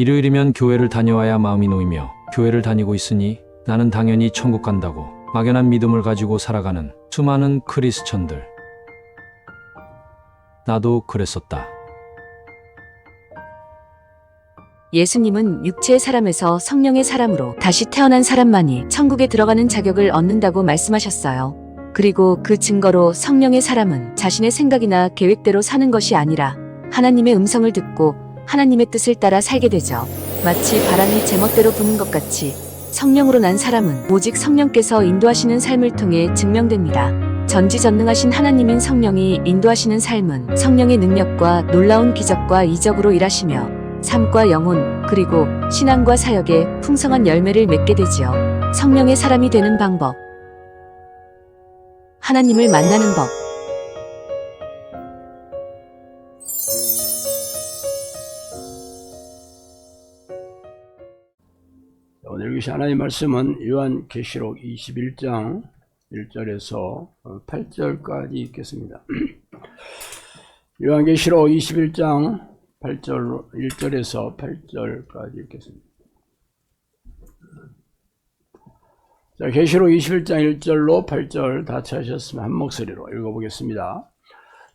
일요일이면 교회를 다녀와야 마음이 놓이며 교회를 다니고 있으니 나는 당연히 천국 간다고 막연한 믿음을 가지고 살아가는 수많은 크리스천들. 나도 그랬었다. 예수님은 육체의 사람에서 성령의 사람으로 다시 태어난 사람만이 천국에 들어가는 자격을 얻는다고 말씀하셨어요. 그리고 그 증거로 성령의 사람은 자신의 생각이나 계획대로 사는 것이 아니라 하나님의 음성을 듣고 하나님의 뜻을 따라 살게 되죠. 마치 바람이 제멋대로 부는 것 같이 성령으로 난 사람은 오직 성령께서 인도하시는 삶을 통해 증명됩니다. 전지전능하신 하나님인 성령이 인도하시는 삶은 성령의 능력과 놀라운 기적과 이적으로 일하시며 삶과 영혼, 그리고 신앙과 사역에 풍성한 열매를 맺게 되지요. 성령의 사람이 되는 방법. 하나님을 만나는 법. 오늘 읽으신 하나님의 말씀은 요한계시록 21장 1절에서 8절까지 읽겠습니다. 요한계시록 21장 1절에서 8절까지 읽겠습니다. 자, 계시록 21장 1절로 8절 다 찾으셨으면 한 목소리로 읽어보겠습니다.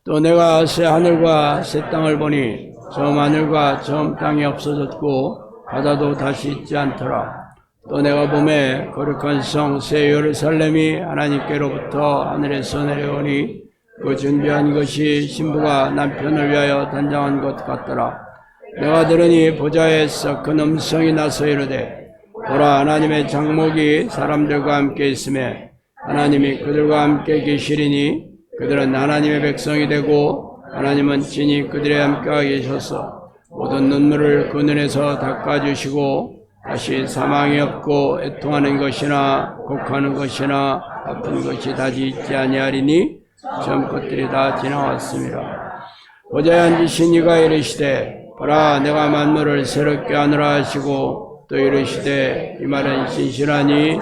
또 내가 새 하늘과 새 땅을 보니 처음 하늘과 처음 땅이 없어졌고 바다도 다시 있지 않더라. 또 내가 보매 거룩한 성 새 예루살렘이 하나님께로부터 하늘에서 내려오니 그 준비한 것이 신부가 남편을 위하여 단장한 것 같더라. 내가 들으니 보좌에서 큰 음성이 나서 이르되 보라, 하나님의 장목이 사람들과 함께 있으며 하나님이 그들과 함께 계시리니 그들은 하나님의 백성이 되고 하나님은 친히 그들에 함께 계셔서 모든 눈물을 그 눈에서 닦아주시고 다시 사망이 없고 애통하는 것이나 곡하는 것이나 아픈 것이 다시 있지 아니하리니 전 것들이 다 지나왔습니다. 보좌에 앉으신 이가 이르시되 보라, 내가 만물을 새롭게 하노라 하시고 또 이르시되 이 말은 신실하니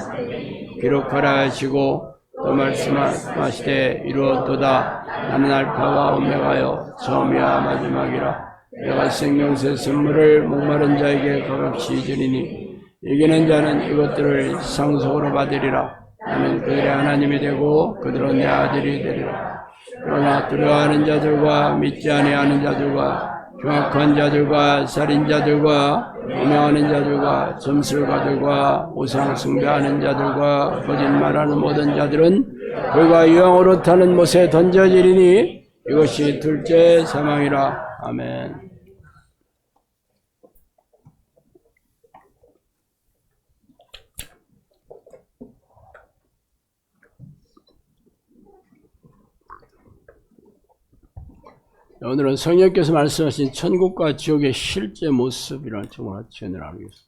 기록하라 하시고 또 말씀하시되 이루었도다. 나는 알파와 오메가요 처음이야 마지막이라. 내가 생명새 선물을 목마른 자에게 값없이 주리니 이기는 자는 이것들을 상속으로 받으리라. 나는 그들의 하나님이 되고 그들은 내 아들이 되리라. 그러나 두려워하는 자들과 믿지 아니하는 자들과 흉악한 자들과 살인자들과 음행하는 자들과 점술가들과 우상 숭배하는 자들과 거짓말하는 모든 자들은 불과 유황으로 타는 못에 던져지리니 이것이 둘째 사망이라. 아멘. 오늘은 성령께서 말씀하신 천국과 지옥의 실제 모습이라는 제목으로 진행을 하겠습니다.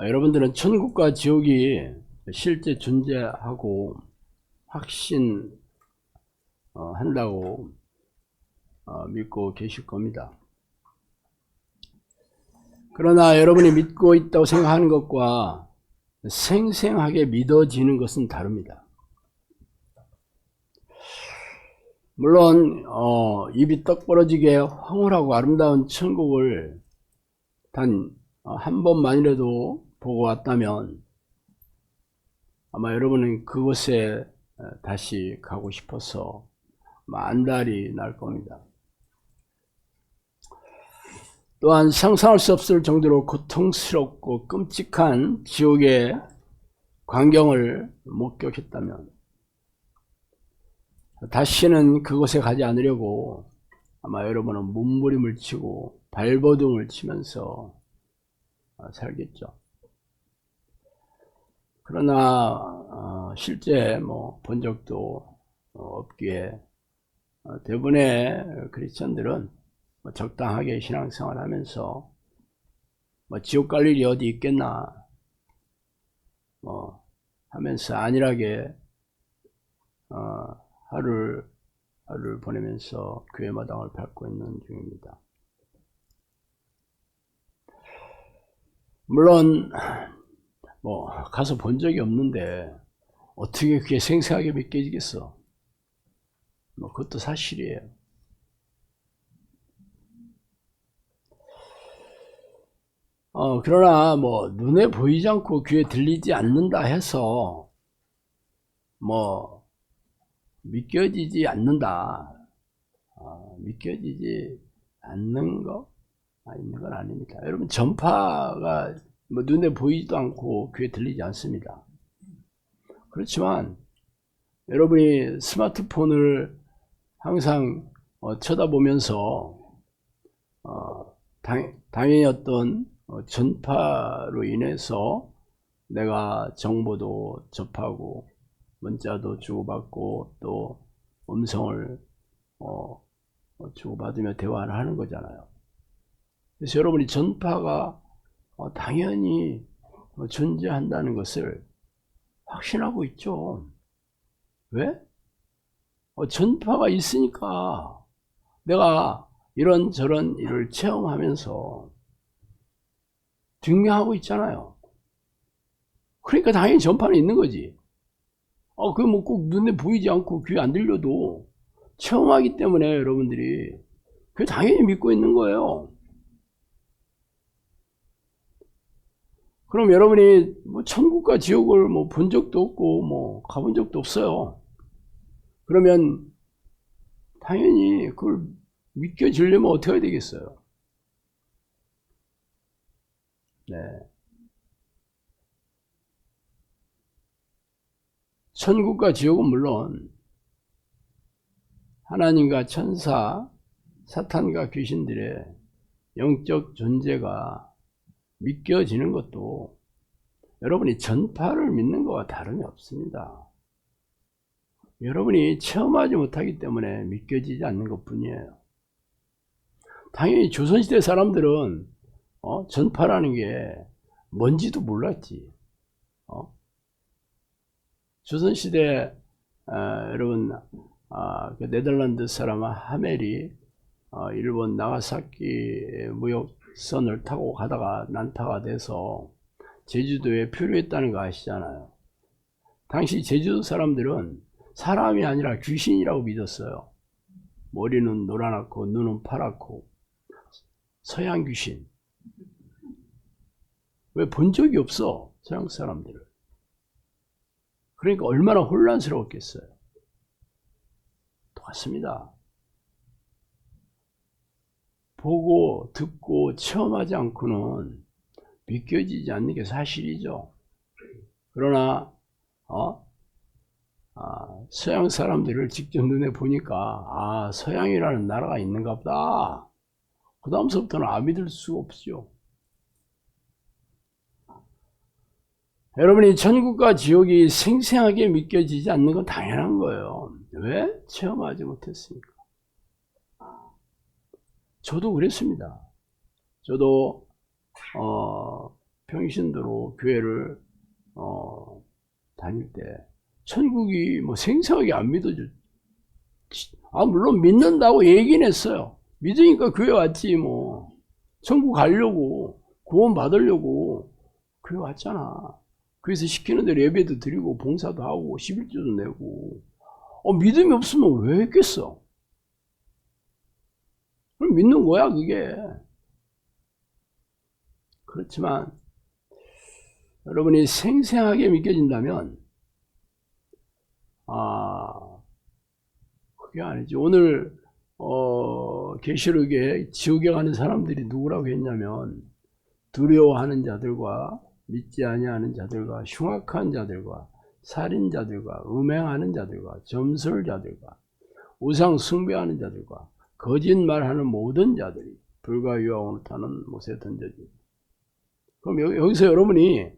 여러분들은 천국과 지옥이 실제 존재하고 확신한다고 믿고 계실 겁니다. 그러나 여러분이 믿고 있다고 생각하는 것과 생생하게 믿어지는 것은 다릅니다. 물론 입이 떡 벌어지게 황홀하고 아름다운 천국을 단 한 번만이라도 보고 왔다면 아마 여러분은 그곳에 다시 가고 싶어서 안달이 날 겁니다. 또한 상상할 수 없을 정도로 고통스럽고 끔찍한 지옥의 광경을 목격했다면 다시는 그곳에 가지 않으려고 아마 여러분은 몸부림을 치고 발버둥을 치면서 살겠죠. 그러나 실제 본 적도 없기에 대부분의 크리스천들은 적당하게 신앙생활 하면서 지옥 갈 일이 어디 있겠나 하면서 안일하게 하루를 보내면서 교회 마당을 밟고 있는 중입니다. 물론 가서 본 적이 없는데 어떻게 그게 생생하게 믿겨지겠어? 그것도 사실이에요. 그러나 뭐 눈에 보이지 않고 귀에 들리지 않는다 해서 뭐 믿겨지지 않는다, 믿겨지지 않는 거 있는 건 아닙니다. 여러분, 전파가 뭐 눈에 보이지도 않고 귀에 들리지 않습니다. 그렇지만 여러분이 스마트폰을 항상 쳐다보면서 당연히 어떤 전파로 인해서 내가 정보도 접하고 문자도 주고받고 또 음성을 주고받으며 대화를 하는 거잖아요. 그래서 여러분이 전파가 당연히 존재한다는 것을 확신하고 있죠. 왜? 전파가 있으니까 내가 이런저런 일을 체험하면서 증명하고 있잖아요. 그러니까 당연히 전파는 있는 거지. 그게 뭐 꼭 눈에 보이지 않고 귀에 안 들려도 체험하기 때문에 여러분들이 그게 당연히 믿고 있는 거예요. 그럼 여러분이 뭐 천국과 지옥을 뭐 본 적도 없고 뭐 가본 적도 없어요. 그러면 당연히 그걸 믿겨지려면 어떻게 해야 되겠어요? 네. 천국과 지옥은 물론 하나님과 천사, 사탄과 귀신들의 영적 존재가 믿겨지는 것도 여러분이 전파를 믿는 것과 다름이 없습니다. 여러분이 체험하지 못하기 때문에 믿겨지지 않는 것 뿐이에요. 당연히 조선시대 사람들은 전파라는 게 뭔지도 몰랐지. 조선시대 여러분 그 네덜란드 사람 하멜이 일본 나가사키 무역선을 타고 가다가 난타가 돼서 제주도에 표류했다는 거 아시잖아요. 당시 제주도 사람들은 사람이 아니라 귀신이라고 믿었어요. 머리는 노랗고 눈은 파랗고 서양 귀신. 왜 본 적이 없어, 서양 사람들을. 그러니까 얼마나 혼란스러웠겠어요. 똑같습니다. 보고 듣고 체험하지 않고는 믿겨지지 않는 게 사실이죠. 그러나 서양 사람들을 직접 눈에 보니까 서양이라는 나라가 있는가 보다. 그 다음서부터는 안 믿을 수가 없죠. 여러분이 천국과 지옥이 생생하게 믿겨지지 않는 건 당연한 거예요. 왜? 체험하지 못했으니까. 저도 그랬습니다. 저도 평신도로 교회를 다닐 때 천국이 뭐 생생하게 안 믿어져. 물론 믿는다고 얘기는 했어요. 믿으니까 교회 왔지 뭐. 천국 가려고 구원 받으려고 교회 왔잖아. 그래서 시키는 대로 예배도 드리고 봉사도 하고 11조도 내고. 믿음이 없으면 왜 했겠어? 그럼 믿는 거야 그게. 그렇지만 여러분이 생생하게 믿겨진다면 그게 아니지. 오늘 계시록에 지옥에 가는 사람들이 누구라고 했냐면 두려워하는 자들과 믿지 아니하는 자들과 흉악한 자들과 살인자들과 음행하는 자들과 점술자들과 우상 숭배하는 자들과 거짓말하는 모든 자들이 불과 유황으로 타는 못에 던져지. 그럼 여기서 여러분이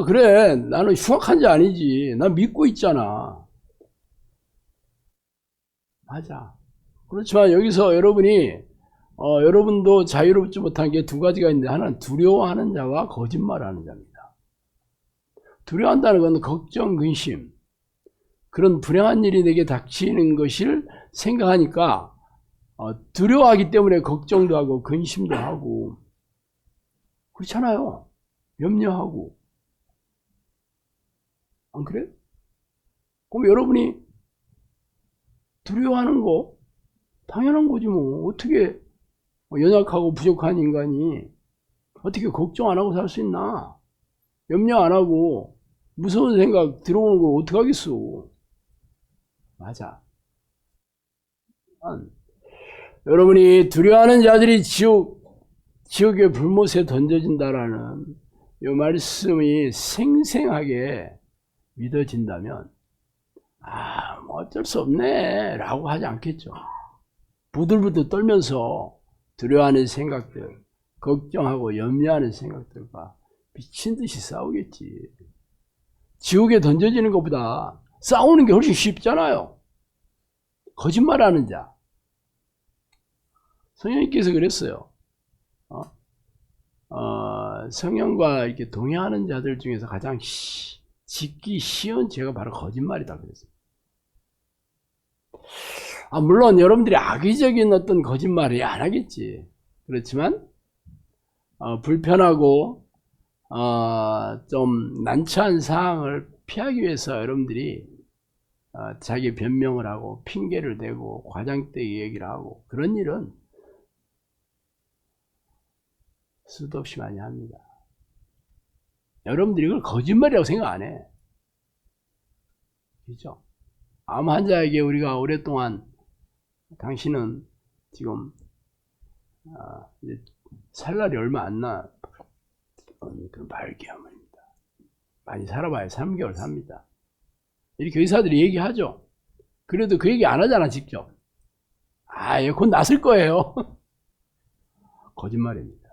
그래 나는 흉악한 자 아니지. 나 믿고 있잖아. 맞아. 그렇지만 여기서 여러분이 여러분도 자유롭지 못한 게 두 가지가 있는데 하나는 두려워하는 자와 거짓말하는 자입니다. 두려워한다는 건 걱정, 근심, 그런 불행한 일이 내게 닥치는 것을 생각하니까 두려워하기 때문에 걱정도 하고 근심도 하고 그렇잖아요. 염려하고. 안 그래? 그럼 여러분이 두려워하는 거 당연한 거지 뭐. 어떻게 연약하고 부족한 인간이 어떻게 걱정 안 하고 살 수 있나? 염려 안 하고 무서운 생각 들어오는 걸 어떡하겠어? 맞아. 여러분이 두려워하는 자들이 지옥의 불못에 던져진다라는 이 말씀이 생생하게 믿어진다면 뭐 어쩔 수 없네 라고 하지 않겠죠. 부들부들 떨면서 두려워하는 생각들, 걱정하고 염려하는 생각들과 미친 듯이 싸우겠지. 지옥에 던져지는 것보다 싸우는 게 훨씬 쉽잖아요. 거짓말하는 자. 성령님께서 그랬어요. 성령과 이렇게 동의하는 자들 중에서 가장 짓기 쉬운 죄가 바로 거짓말이다 그랬어요. 물론 여러분들이 악의적인 어떤 거짓말이 안 하겠지. 그렇지만 불편하고 좀 난처한 상황을 피하기 위해서 여러분들이 자기 변명을 하고 핑계를 대고 과장되게 얘기를 하고 그런 일은 수도 없이 많이 합니다. 여러분들이 이걸 거짓말이라고 생각 안 해. 그렇죠? 암 환자에게 우리가 오랫동안 당신은 지금 이제 살 날이 얼마 안 나. 그 말기암입니다. 많이 살아봐야 3개월 삽니다. 이렇게 의사들이 얘기하죠. 그래도 그 얘기 안 하잖아 직접. 곧 났을 거예요. 거짓말입니다.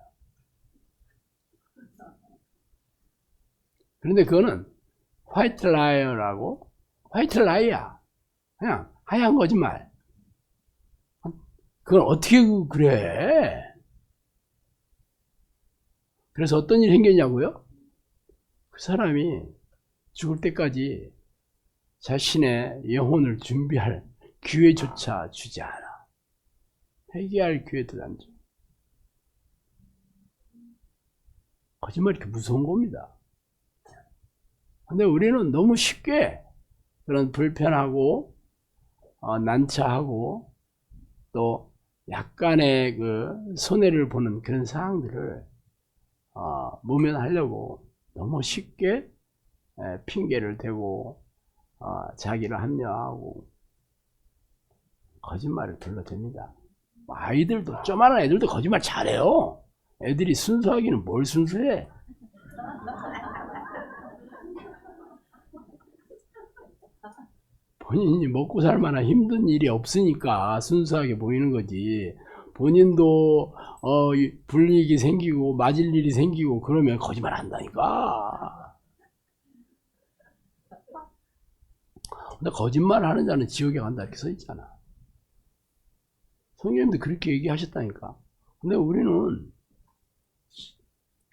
그런데 그거는 화이트 라이어라고, 화이트 라이야. 그냥 하얀 거짓말. 그건 어떻게 그래? 그래서 어떤 일이 생겼냐고요? 그 사람이 죽을 때까지 자신의 영혼을 준비할 기회조차 주지 않아. 회개할 기회도 안 줘. 거짓말이 이렇게 무서운 겁니다. 근데 우리는 너무 쉽게 그런 불편하고 난처하고 또 약간의 그 손해를 보는 그런 상황들을 모면하려고 너무 쉽게 핑계를 대고 자기를 합리화하고 거짓말을 둘러댑니다. 아이들도 조그마한 애들도 거짓말 잘해요. 애들이 순수하기는 뭘 순수해. 본인이 먹고 살 만한 힘든 일이 없으니까 순수하게 보이는 거지. 본인도 불이익이 생기고 맞을 일이 생기고 그러면 거짓말 한다니까. 근데 거짓말 하는 자는 지옥에 간다 이렇게 써 있잖아. 성령님도 그렇게 얘기하셨다니까. 근데 우리는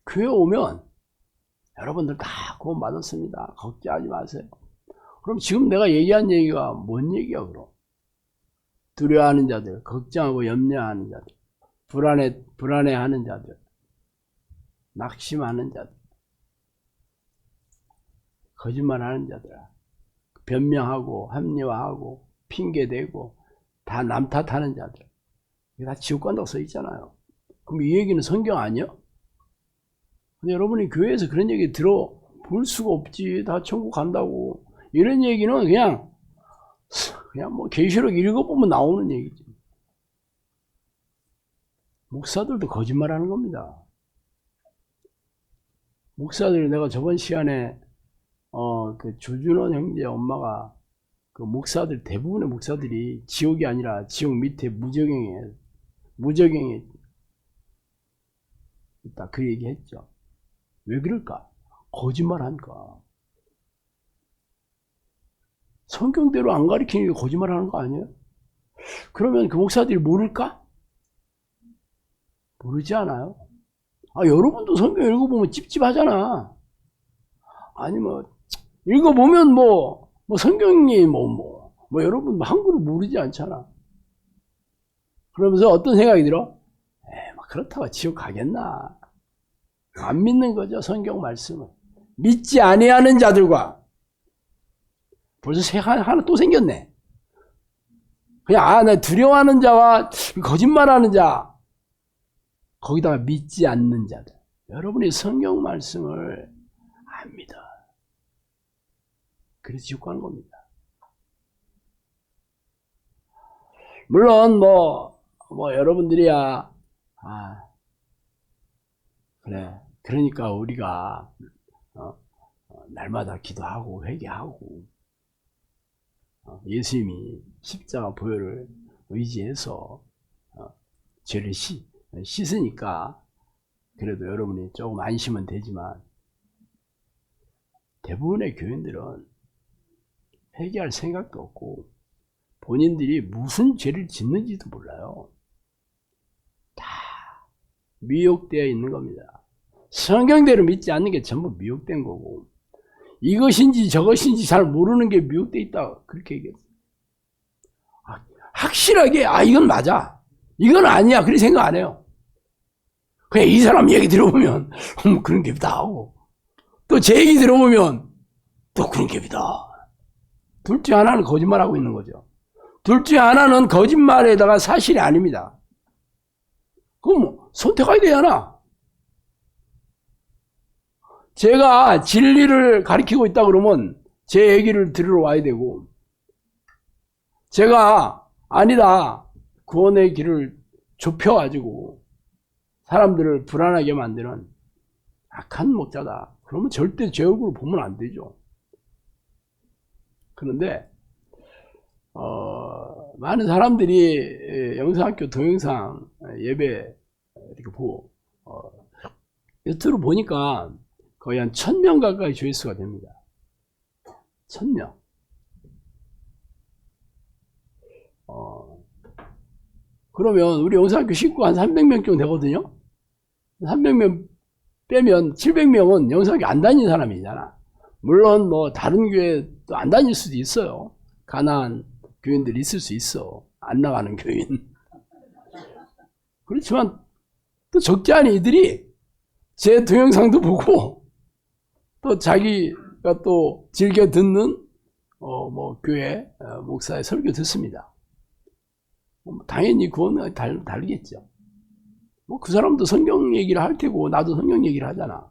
교회 오면 여러분들 다 구원 받았습니다. 걱정하지 마세요. 그럼 지금 내가 얘기한 얘기가 뭔 얘기야 그럼? 두려워하는 자들, 걱정하고 염려하는 자들, 불안해하는 자들, 낙심하는 자들, 거짓말하는 자들, 변명하고 합리화하고 핑계대고 다 남 탓하는 자들, 이게 다 지옥 간다고 써 있잖아요. 그럼 이 얘기는 성경 아니야? 근데 여러분이 교회에서 그런 얘기 들어볼 수가 없지. 다 천국 간다고. 이런 얘기는 그냥 뭐 계시록 읽어보면 나오는 얘기지. 목사들도 거짓말하는 겁니다. 목사들 내가 저번 시간에 그 조준원 형제 엄마가 그 목사들 대부분의 목사들이 지옥이 아니라 지옥 밑에 무저갱에 있다 그 얘기했죠. 왜 그럴까? 거짓말하니까. 성경대로 안 가르치니까 거짓말하는 거 아니에요? 그러면 그 목사들이 모를까? 모르지 않아요? 여러분도 성경 읽어보면 찝찝하잖아. 아니 읽어보면 성경이 여러분 한글을 모르지 않잖아. 그러면서 어떤 생각이 들어? 그렇다고 지옥 가겠나? 안 믿는 거죠, 성경 말씀을. 믿지 아니하는 자들과 벌써 하나 또 생겼네. 그냥 나 두려워하는 자와 거짓말하는 자, 거기다가 믿지 않는 자들. 여러분이 성경 말씀을 안 믿어. 그래서 지옥 가는 겁니다. 물론 여러분들이야 그래 그러니까 우리가 날마다 기도하고 회개하고 예수님이 십자가 보혈을 의지해서 죄를 씻으니까 그래도 여러분이 조금 안심은 되지만 대부분의 교인들은 회개할 생각도 없고 본인들이 무슨 죄를 짓는지도 몰라요. 다 미혹되어 있는 겁니다. 성경대로 믿지 않는 게 전부 미혹된 거고 이것인지 저것인지 잘 모르는 게 미혹되어 있다 그렇게 얘기했어요. 확실하게 이건 맞아 이건 아니야 그렇게 생각 안 해요. 그냥 이 사람 얘기 들어보면 그런 게 있다 하고 또 제 얘기 들어보면 또 그런 게 있다. 둘 중 하나는 거짓말하고 있는 거죠. 둘 중 하나는 거짓말에다가 사실이 아닙니다. 그럼 선택해야 되잖아. 제가 진리를 가르치고 있다 그러면 제 얘기를 들으러 와야 되고 제가 아니다 구원의 길을 좁혀가지고 사람들을 불안하게 만드는 악한 목자다. 그러면 절대 제 얼굴을 보면 안 되죠. 그런데 많은 사람들이 영상학교 동영상 예배 이렇게 보고 유튜브로 보니까 거의 한 1000명 가까이 조회수가 됩니다. 1000명. 그러면 우리 영상학교 식구 한 300명 정도 되거든요. 300명 빼면 700명은 영상학교 안 다니는 사람이잖아. 물론 다른 교회 또 안 다닐 수도 있어요. 가난한 교인들이 있을 수 있어. 안 나가는 교인. 그렇지만 또 적지 않은 이들이 제 동영상도 보고 또 자기가 또 즐겨 듣는 교회 목사의 설교 듣습니다. 당연히 그건 다르겠죠. 그 사람도 성경 얘기를 할 테고 나도 성경 얘기를 하잖아.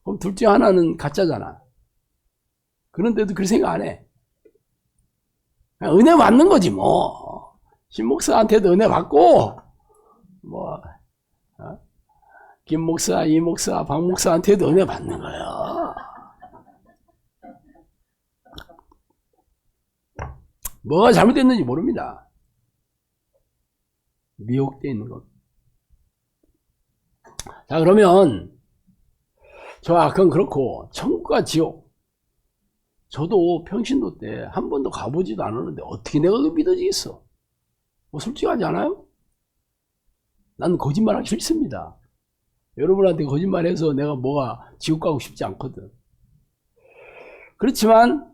그럼 둘 중 하나는 가짜잖아. 그런데도 그렇게 생각 안 해. 은혜 받는 거지 뭐. 신 목사한테도 은혜 받고 김 목사, 이 목사, 박 목사한테도 은혜 받는 거예요. 뭐가 잘못됐는지 모릅니다. 미혹되어 있는 것. 자, 그러면 그건 그렇고 천국과 지옥. 저도 평신도 때 한 번도 가보지도 않았는데 어떻게 내가 그거 믿어지겠어? 솔직하지 않아요? 나는 거짓말하기 싫습니다. 여러분한테 거짓말해서 내가 지옥 가고 싶지 않거든. 그렇지만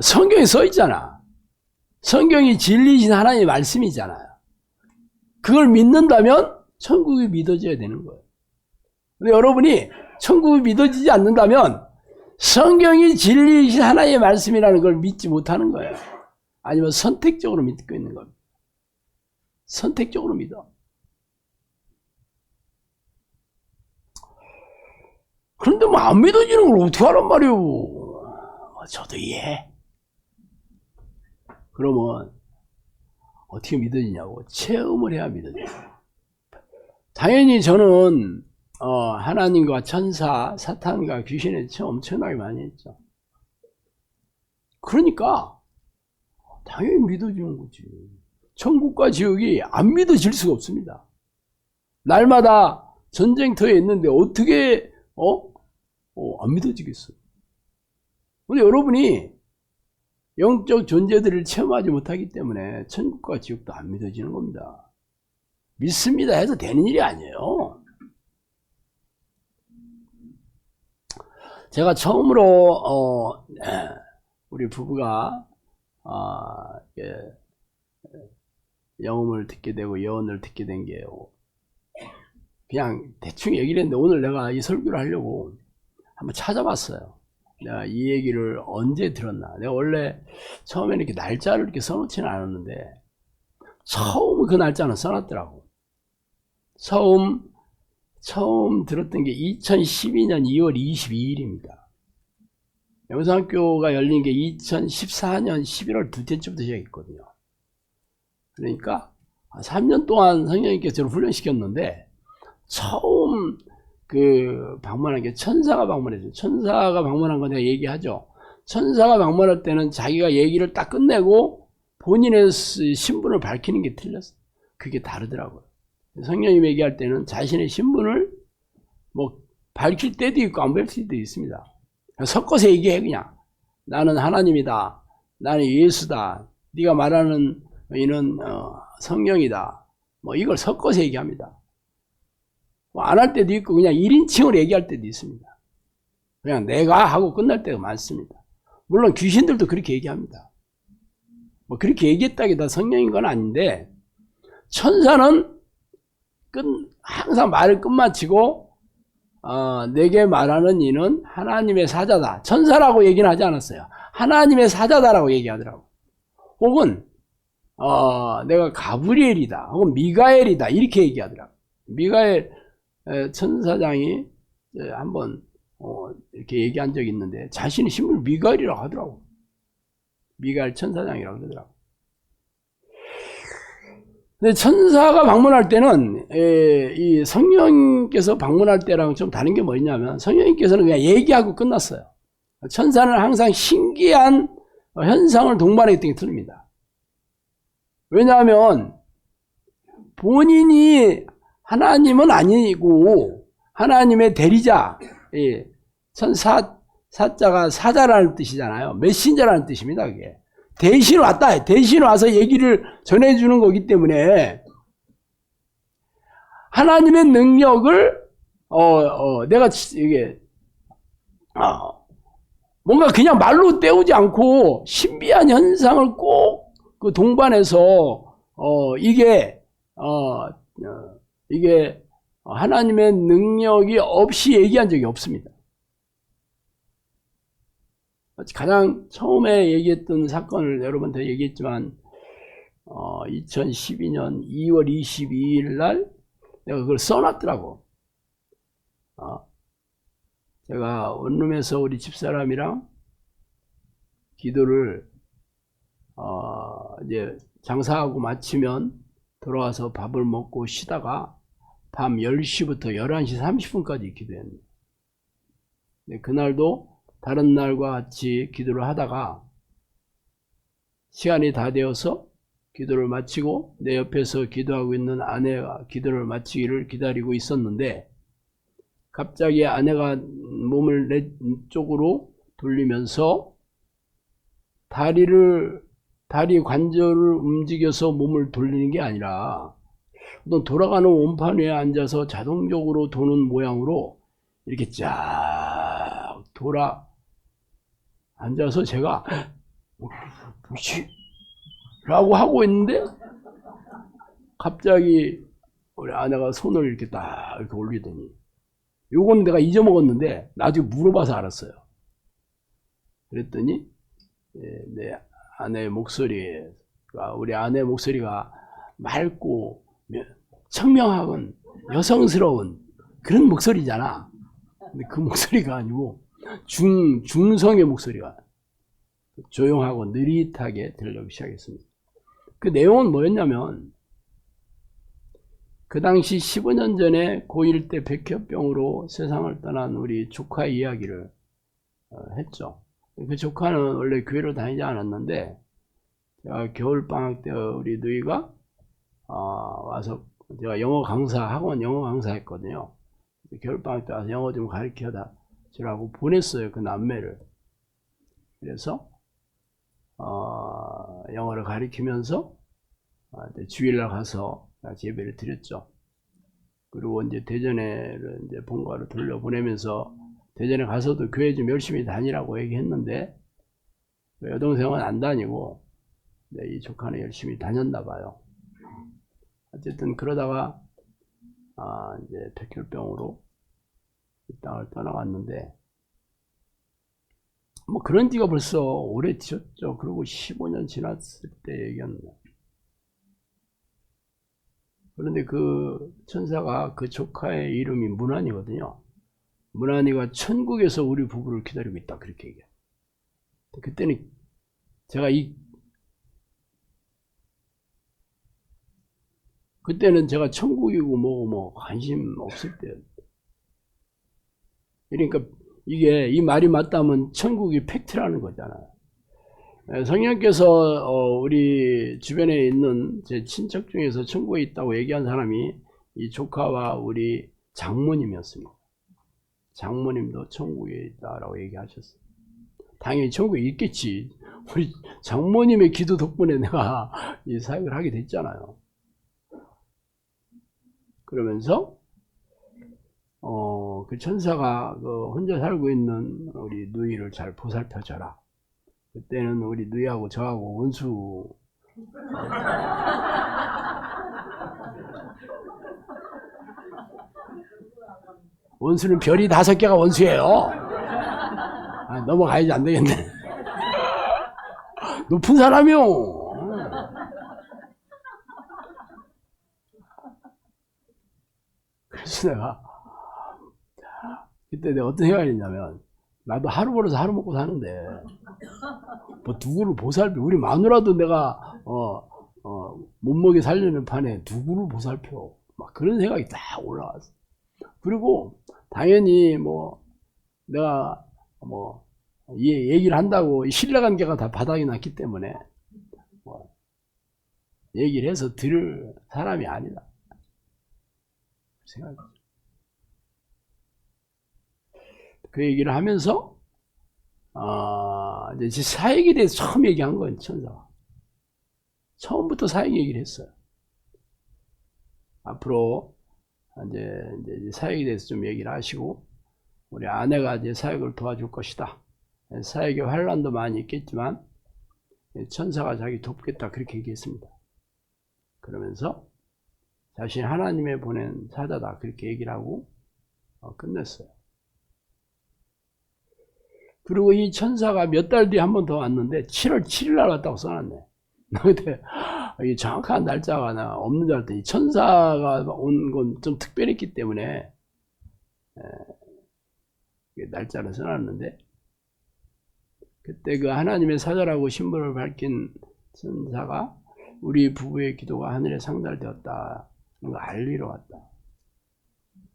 성경에 써 있잖아. 성경이 진리이신 하나님의 말씀이잖아요. 그걸 믿는다면 천국이 믿어져야 되는 거예요. 근데 여러분이 천국이 믿어지지 않는다면 성경이 진리이신 하나님의 말씀이라는 걸 믿지 못하는 거예요. 아니면 선택적으로 믿고 있는 겁니다. 선택적으로 믿어. 그런데 안 믿어지는 걸 어떻게 하란 말이오. 저도 이해해. 그러면 어떻게 믿어지냐고. 체험을 해야 믿어져요. 당연히 저는 하나님과 천사, 사탄과 귀신의 체험 엄청나게 많이 했죠. 그러니까 당연히 믿어지는 거지. 천국과 지옥이 안 믿어질 수가 없습니다. 날마다 전쟁터에 있는데 어떻게 안 믿어지겠어. 근데 여러분이 영적 존재들을 체험하지 못하기 때문에 천국과 지옥도 안 믿어지는 겁니다. 믿습니다 해서 되는 일이 아니에요. 제가 처음으로 우리 부부가 영음을 듣게 되고 예언을 듣게 된 게 그냥 대충 얘기를 했는데 오늘 내가 이 설교를 하려고 한번 찾아봤어요. 내가 이 얘기를 언제 들었나. 내가 원래 처음에는 이렇게 날짜를 이렇게 써놓지는 않았는데 처음 그 날짜는 써놨더라고. 처음 처음 들었던 게 2012년 2월 22일입니다. 영상학교가 열린 게 2014년 11월 둘째 주부터 시작했거든요. 그러니까 3년 동안 성령님께서 저를 훈련시켰는데 처음 방문한 게 천사가 방문했어요. 천사가 방문한 거 내가 얘기하죠. 천사가 방문할 때는 자기가 얘기를 딱 끝내고 본인의 신분을 밝히는 게 틀렸어요. 그게 다르더라고요. 성령님 얘기할 때는 자신의 신분을 뭐 밝힐 때도 있고 안 밝힐 때도 있습니다. 섞어서 얘기해. 그냥 나는 하나님이다, 나는 예수다, 네가 말하는 이는 성령이다, 뭐 이걸 섞어서 얘기합니다. 뭐 안 할 때도 있고 그냥 1인칭으로 얘기할 때도 있습니다. 그냥 내가 하고 끝날 때가 많습니다. 물론 귀신들도 그렇게 얘기합니다. 뭐 그렇게 얘기했다기 다 성령인 건 아닌데, 천사는 항상 말을 끝마치고 내게 말하는 이는 하나님의 사자다. 천사라고 얘기는 하지 않았어요. 하나님의 사자다라고 얘기하더라고. 혹은 내가 가브리엘이다, 혹은 미가엘이다, 이렇게 얘기하더라고. 미가엘 천사장이 한번 이렇게 얘기한 적이 있는데 자신의 신분을 미가엘이라고 하더라고. 미가엘 천사장이라고 그러더라고. 근데 천사가 방문할 때는 이 성령께서 방문할 때랑 좀 다른 게 뭐냐면, 성령님께서는 그냥 얘기하고 끝났어요. 천사는 항상 신기한 현상을 동반하기 때문에 틀립니다. 왜냐하면 본인이 하나님은 아니고 하나님의 대리자, 사자가 사자라는 뜻이잖아요. 메신저라는 뜻입니다. 그게 대신 왔다, 대신 와서 얘기를 전해주는 거기 때문에 하나님의 능력을 내가 이게 뭔가 그냥 말로 때우지 않고 신비한 현상을 꼭 그 동반해서 이게 하나님의 능력이 없이 얘기한 적이 없습니다. 가장 처음에 얘기했던 사건을 여러분한테 얘기했지만 2012년 2월 22일 날 내가 그걸 써놨더라고. 제가 원룸에서 우리 집사람이랑 기도를 이제 장사하고 마치면 돌아와서 밥을 먹고 쉬다가 밤 10시부터 11시 30분까지 기도했는데, 그날도 다른 날과 같이 기도를 하다가 시간이 다 되어서 기도를 마치고 내 옆에서 기도하고 있는 아내가 기도를 마치기를 기다리고 있었는데, 갑자기 아내가 몸을 내 쪽으로 돌리면서 다리 관절을 움직여서 몸을 돌리는 게 아니라 어떤 돌아가는 원판 위에 앉아서 자동적으로 도는 모양으로 이렇게 쫙 돌아 앉아서 제가 뭐지? 라고 하고 있는데 갑자기 우리 아내가 손을 이렇게 딱 이렇게 올리더니, 요거는 내가 잊어먹었는데 나중에 물어봐서 알았어요. 그랬더니 내 아내의 목소리가, 우리 아내의 목소리가 맑고 청명하고 여성스러운 그런 목소리잖아. 근데 그 목소리가 아니고 중성의 목소리가 조용하고 느릿하게 들리기 시작했습니다. 그 내용은 뭐였냐면, 그 당시 15년 전에 고1 때 백혈병으로 세상을 떠난 우리 조카 이야기를 했죠. 그 조카는 원래 교회를 다니지 않았는데, 제가 겨울방학 때 우리 누이가 와서, 제가 학원 영어 강사 했거든요. 겨울방학 때 와서 영어 좀 가르쳐 주라고 보냈어요, 그 남매를. 그래서 영어를 가르치면서 주일날 가서 예배를 드렸죠. 그리고 이제 대전에 이제 본가로 돌려보내면서 대전에 가서도 교회 좀 열심히 다니라고 얘기했는데, 여동생은 안 다니고 이 조카는 열심히 다녔나 봐요. 어쨌든 그러다가 이제 백혈병으로 이 땅을 떠나갔는데, 뭐 그런 지가 벌써 오래 지었죠. 그리고 15년 지났을 때 얘기였는데, 그런데 그 천사가 그 조카의 이름이 문안이거든요. 문안이가 천국에서 우리 부부를 기다리고 있다 그렇게 얘기해요. 그때는 제가 그때는 제가 천국이고 뭐고 뭐 관심 없을 때였는데, 그러니까 이게 이 말이 맞다면 천국이 팩트라는 거잖아요. 성령께서 우리 주변에 있는 제 친척 중에서 천국에 있다고 얘기한 사람이 이 조카와 우리 장모님이었습니다. 장모님도 천국에 있다라고 얘기하셨어요. 당연히 천국에 있겠지. 우리 장모님의 기도 덕분에 내가 이 사역을 하게 됐잖아요. 그러면서 그 천사가 그 혼자 살고 있는 우리 누이를 잘 보살펴줘라. 그때는 우리 누이하고 저하고 원수 원수는 별이 5개가 원수예요. 넘어가야지 안 되겠네. 높은 사람이요. 그래서 그때 내가 어떤 생각이 있냐면, 나도 하루 벌어서 하루 먹고 사는데 뭐 누구를 보살펴. 우리 마누라도 내가 못 먹여 살려는 판에 누구를 보살펴. 막 그런 생각이 딱 올라왔어. 그리고 당연히 뭐 내가 뭐 얘기를 한다고 신뢰관계가 다 바닥이 났기 때문에 뭐 얘기를 해서 들을 사람이 아니다 생각했죠. 그 얘기를 하면서 이제 사역에 대해서 처음 얘기한 거예요. 천사가 처음부터 사역 얘기를 했어요. 앞으로 이제 사역에 대해서 좀 얘기를 하시고, 우리 아내가 이제 사역을 도와줄 것이다. 사역의 환란도 많이 있겠지만 천사가 자기 돕겠다 그렇게 얘기했습니다. 그러면서 자신 하나님의 보낸 사자다 그렇게 얘기를 하고 끝냈어요. 그리고 이 천사가 몇 달 뒤에 한 번 더 왔는데 7월 7일 날 왔다고 써놨네. 근데 이 정확한 날짜가 없는 줄 알았더니 천사가 온 건 좀 특별했기 때문에 날짜를 써놨는데, 그때 그 하나님의 사자라고 신분을 밝힌 천사가 우리 부부의 기도가 하늘에 상달되었다. 이거 알리러 왔다.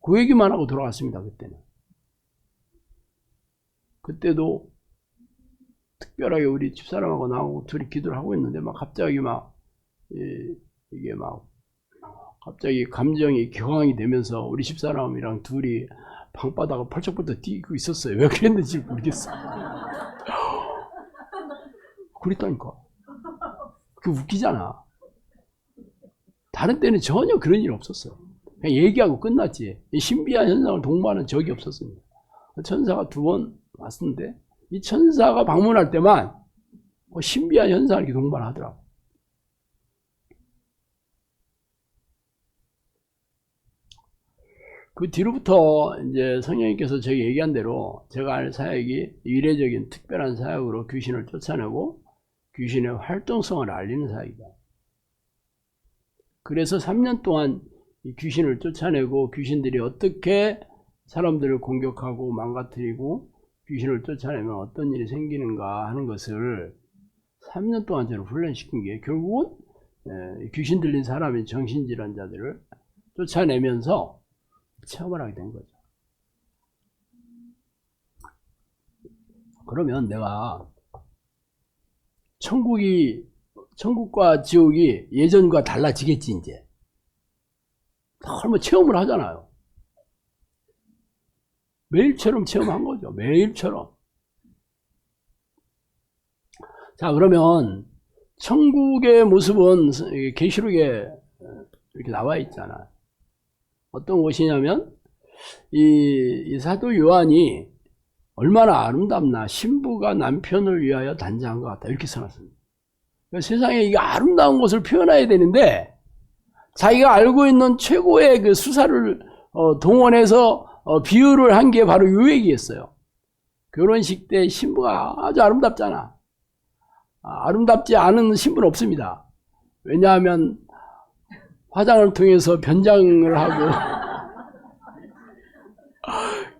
그 얘기만 하고 돌아갔습니다. 그때도 특별하게 우리 집사람하고 나하고 둘이 기도를 하고 있는데 막 갑자기 이게 갑자기 감정이 격앙이 되면서 우리 집사람이랑 둘이 방바닥을 펄쩍펄쩍 뛰고 있었어요. 왜 그랬는지 모르겠어요. 그랬다니까. 그게 웃기잖아. 다른 때는 전혀 그런 일 없었어요. 그냥 얘기하고 끝났지. 신비한 현상을 동반한 적이 없었습니다. 천사가 2번 왔는데 이 천사가 방문할 때만 신비한 현상을 이렇게 동반하더라고. 그 뒤로부터 이제 성령님께서 저에게 얘기한 대로 제가 할 사역이 이례적인 특별한 사역으로 귀신을 쫓아내고 귀신의 활동성을 알리는 사역이다. 그래서 3년 동안 이 귀신을 쫓아내고 귀신들이 어떻게 사람들을 공격하고 망가뜨리고 귀신을 쫓아내면 어떤 일이 생기는가 하는 것을 3년 동안 저를 훈련시킨 게 결국은 귀신 들린 사람인 정신질환자들을 쫓아내면서 체험을 하게 된 거죠. 그러면 내가 천국과 지옥이 예전과 달라지겠지. 이제 얼마 체험을 하잖아요. 매일처럼 체험한 거죠. 매일처럼. 자, 그러면 천국의 모습은 계시록에 이렇게 나와 있잖아. 어떤 것이냐면 이 사도 요한이 얼마나 아름답나, 신부가 남편을 위하여 단장한 것 같다 이렇게 써놨습니다. 그러니까 세상에 이게 아름다운 것을 표현해야 되는데 자기가 알고 있는 최고의 그 수사를 동원해서 비유를 한 게 바로 요 얘기였어요. 결혼식 때 신부가 아주 아름답잖아. 아름답지 않은 신부는 없습니다. 왜냐하면 화장을 통해서 변장을 하고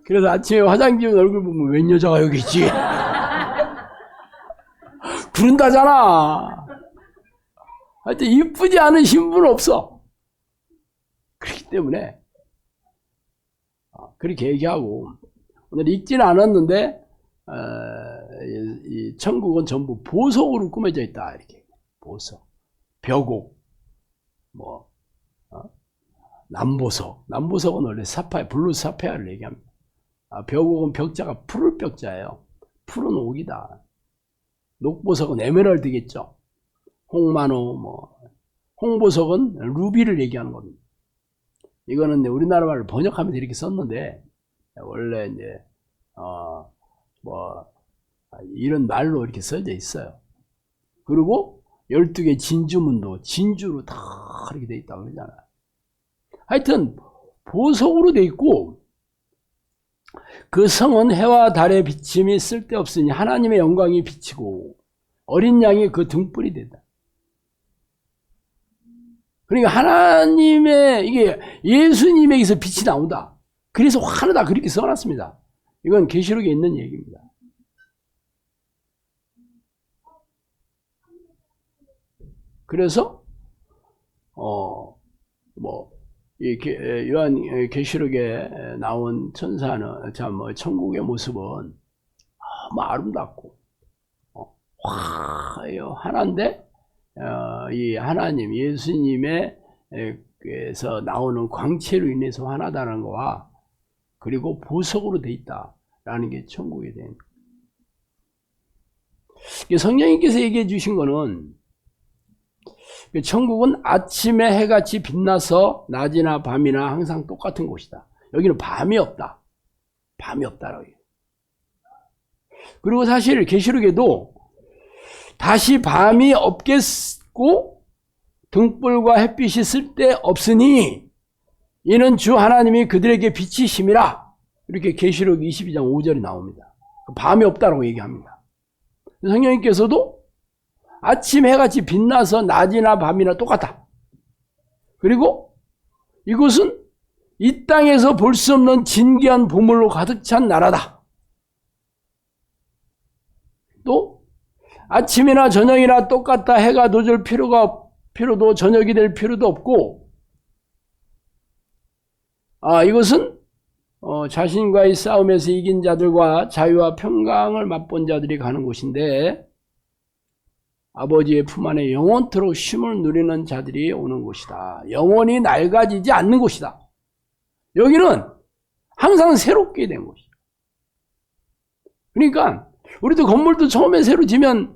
그래서 아침에 화장 지운 얼굴 보면 웬 여자가 여기 있지? 그런다잖아. 하여튼 이쁘지 않은 신부는 없어. 그렇기 때문에 그렇게 얘기하고 오늘 읽지는 않았는데 이 천국은 전부 보석으로 꾸며져 있다. 이렇게 보석, 벽옥, 뭐 남보석은 원래 사파이어, 블루 사파이어를 얘기합니다. 벽옥은 벽자가 푸를 벽자예요. 푸른 옥이다. 녹보석은 에메랄드겠죠. 홍만호, 홍보석은 루비를 얘기하는 겁니다. 이거는 우리나라 말로 번역하면서 이렇게 썼는데 원래 이제 이런 말로 이렇게 써져 있어요. 그리고 12개 진주문도 진주로 다 이렇게 돼 있다고 그러잖아요. 하여튼 보석으로 돼 있고 그 성은 해와 달의 비침이 쓸데없으니 하나님의 영광이 비치고 어린 양이 그 등불이 된다. 그러니까 하나님의 이게 예수님에게서 빛이 나온다. 그래서 환하다 그렇게 써놨습니다. 이건 계시록에 있는 얘기입니다. 그래서 이 요한 계시록에 나온 천사는 천국의 모습은 너무 아름답고 환한데 이 하나님 예수님에서 나오는 광채로 인해서 환하다는 거와 그리고 보석으로 돼 있다라는 게 천국에 대한 성령님께서 얘기해 주신 거는 천국은 아침에 해같이 빛나서 낮이나 밤이나 항상 똑같은 곳이다. 여기는 밤이 없다. 밤이 없다라고 해요. 그리고 사실 계시록에도 다시 밤이 없겠고 등불과 햇빛이 쓸데없으니 이는 주 하나님이 그들에게 빛이심이라. 이렇게 계시록 22장 5절이 나옵니다. 밤이 없다라고 얘기합니다. 성령님께서도 아침 해같이 빛나서 낮이나 밤이나 똑같다. 그리고 이곳은 이 땅에서 볼 수 없는 진귀한 보물로 가득 찬 나라다. 또 아침이나 저녁이나 똑같다. 해가 도질 필요도 저녁이 될 필요도 없고 이것은 자신과의 싸움에서 이긴 자들과 자유와 평강을 맛본 자들이 가는 곳인데 아버지의 품 안에 영원토록 쉼을 누리는 자들이 오는 곳이다. 영원히 낡아지지 않는 곳이다. 여기는 항상 새롭게 된 곳이다. 그러니까 우리도 건물도 처음에 새로 지면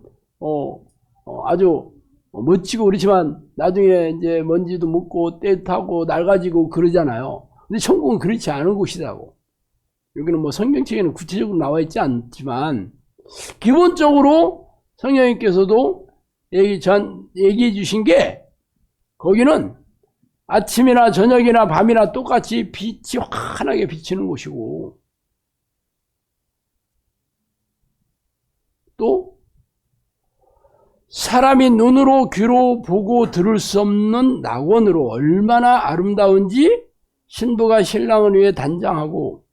아주 멋지고 그렇지만 나중에 이제 먼지도 묻고 때 타고 낡아지고 그러잖아요. 근데 천국은 그렇지 않은 곳이라고. 여기는 성경책에는 구체적으로 나와 있지 않지만 기본적으로 성령님께서도 얘기해 주신 게 거기는 아침이나 저녁이나 밤이나 똑같이 빛이 환하게 비치는 곳이고 또 사람이 눈으로 귀로 보고 들을 수 없는 낙원으로 얼마나 아름다운지 신부가 신랑을 위해 단장하고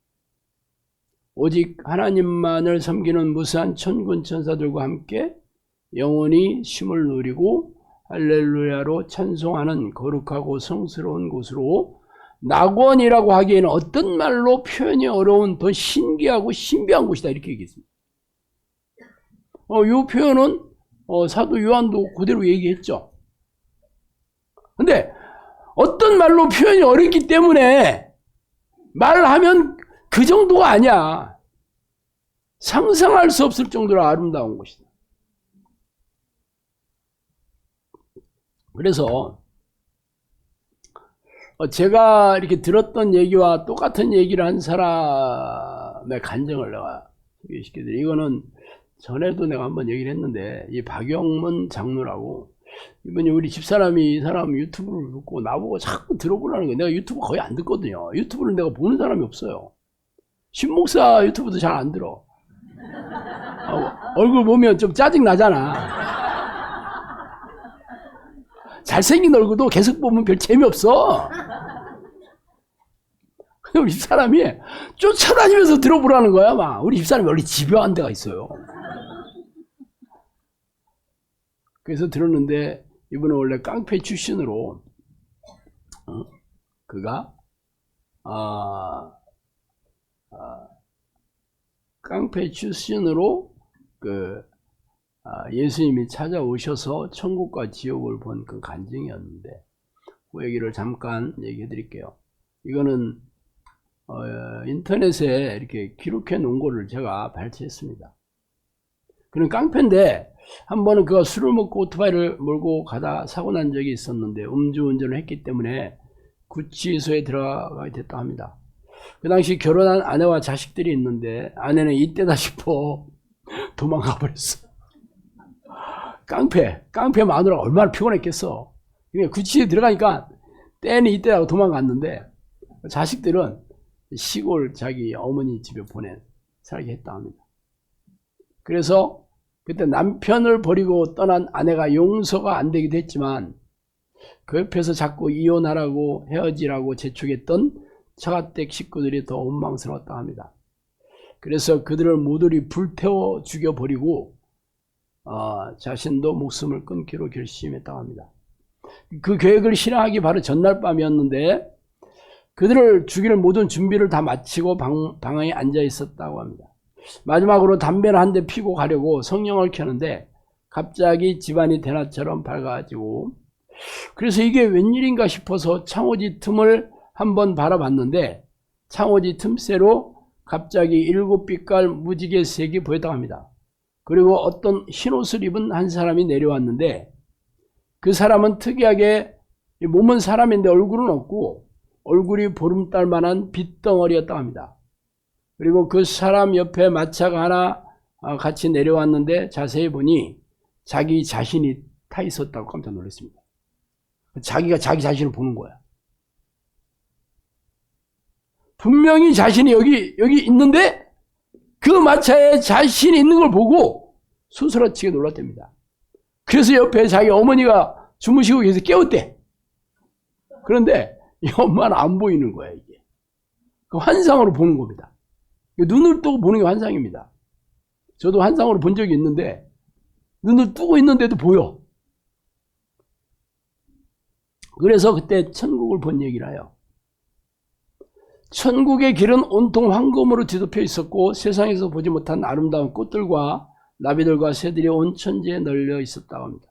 오직 하나님만을 섬기는 무수한 천군 천사들과 함께 영원히 쉼을 누리고 할렐루야로 찬송하는 거룩하고 성스러운 곳으로 낙원이라고 하기에는 어떤 말로 표현이 어려운 더 신기하고 신비한 곳이다 이렇게 얘기했습니다. 이 표현은 사도 요한도 그대로 얘기했죠. 근데 어떤 말로 표현이 어렵기 때문에 말하면 그 정도가 아니야. 상상할 수 없을 정도로 아름다운 곳이다. 그래서 제가 이렇게 들었던 얘기와 똑같은 얘기를 한 사람의 간증을 내가 소개시켜드려. 이거는 전에도 내가 한번 얘기를 했는데 이 박영문 장로라고 이번에 우리 집사람이 이 사람 유튜브를 듣고 나보고 자꾸 들어보라는 거예요. 내가 유튜브 거의 안 듣거든요. 유튜브를 내가 보는 사람이 없어요. 신목사 유튜브도 잘 안 들어. 얼굴 보면 좀 짜증 나잖아. 잘생긴 얼굴도 계속 보면 별 재미없어. 우리 집사람이 쫓아다니면서 들어보라는 거야, 막. 우리 집사람이 원래 집요한 데가 있어요. 그래서 들었는데, 이분은 원래 깡패 출신으로, 그가, 깡패 출신으로, 예수님이 찾아오셔서 천국과 지옥을 본 그 간증이었는데, 그 얘기를 잠깐 얘기해 드릴게요. 이거는 인터넷에 이렇게 기록해 놓은 거를 제가 발췌했습니다. 그는 깡패인데 한 번은 그가 술을 먹고 오토바이를 몰고 가다 사고 난 적이 있었는데 음주운전을 했기 때문에 구치소에 들어가게 됐다 합니다. 그 당시 결혼한 아내와 자식들이 있는데 아내는 이때다 싶어 도망가 버렸어. 깡패 마누라가 얼마나 피곤했겠어. 그러니까 구치소에 들어가니까 때는 이때라고 도망갔는데 자식들은 시골 자기 어머니 집에 살게 했다 합니다. 그래서 그때 남편을 버리고 떠난 아내가 용서가 안 되기도 했지만 그 옆에서 자꾸 이혼하라고 헤어지라고 재촉했던 처가댁 식구들이 더 원망스러웠다 합니다. 그래서 그들을 모조리 불태워 죽여버리고 자신도 목숨을 끊기로 결심했다고 합니다. 그 계획을 실행하기 바로 전날 밤이었는데 그들을 죽일 모든 준비를 다 마치고 방에 앉아 있었다고 합니다. 마지막으로 담배를 한 대 피고 가려고 성령을 켜는데 갑자기 집안이 대낮처럼 밝아지고 그래서 이게 웬일인가 싶어서 창호지 틈을 한번 바라봤는데 창호지 틈새로 갑자기 7빛깔 무지개 색이 보였다고 합니다. 그리고 어떤 흰옷을 입은 한 사람이 내려왔는데 그 사람은 특이하게 몸은 사람인데 얼굴은 없고 얼굴이 보름달만한 빗덩어리였다고 합니다. 그리고 그 사람 옆에 마차가 하나 같이 내려왔는데 자세히 보니 자기 자신이 타 있었다고 깜짝 놀랐습니다. 자기가 자기 자신을 보는 거야. 분명히 자신이 여기 있는데 그 마차에 자신이 있는 걸 보고 수스라치게 놀랐답니다. 그래서 옆에 자기 어머니가 주무시고 계셔서 깨웠대. 그런데 이 엄마는 안 보이는 거야, 이게. 그 환상으로 보는 겁니다. 눈을 뜨고 보는 게 환상입니다. 저도 환상으로 본 적이 있는데, 눈을 뜨고 있는데도 보여. 그래서 그때 천국을 본 얘기를 해요. 천국의 길은 온통 황금으로 뒤덮여 있었고, 세상에서 보지 못한 아름다운 꽃들과 나비들과 새들이 온 천지에 널려 있었다고 합니다.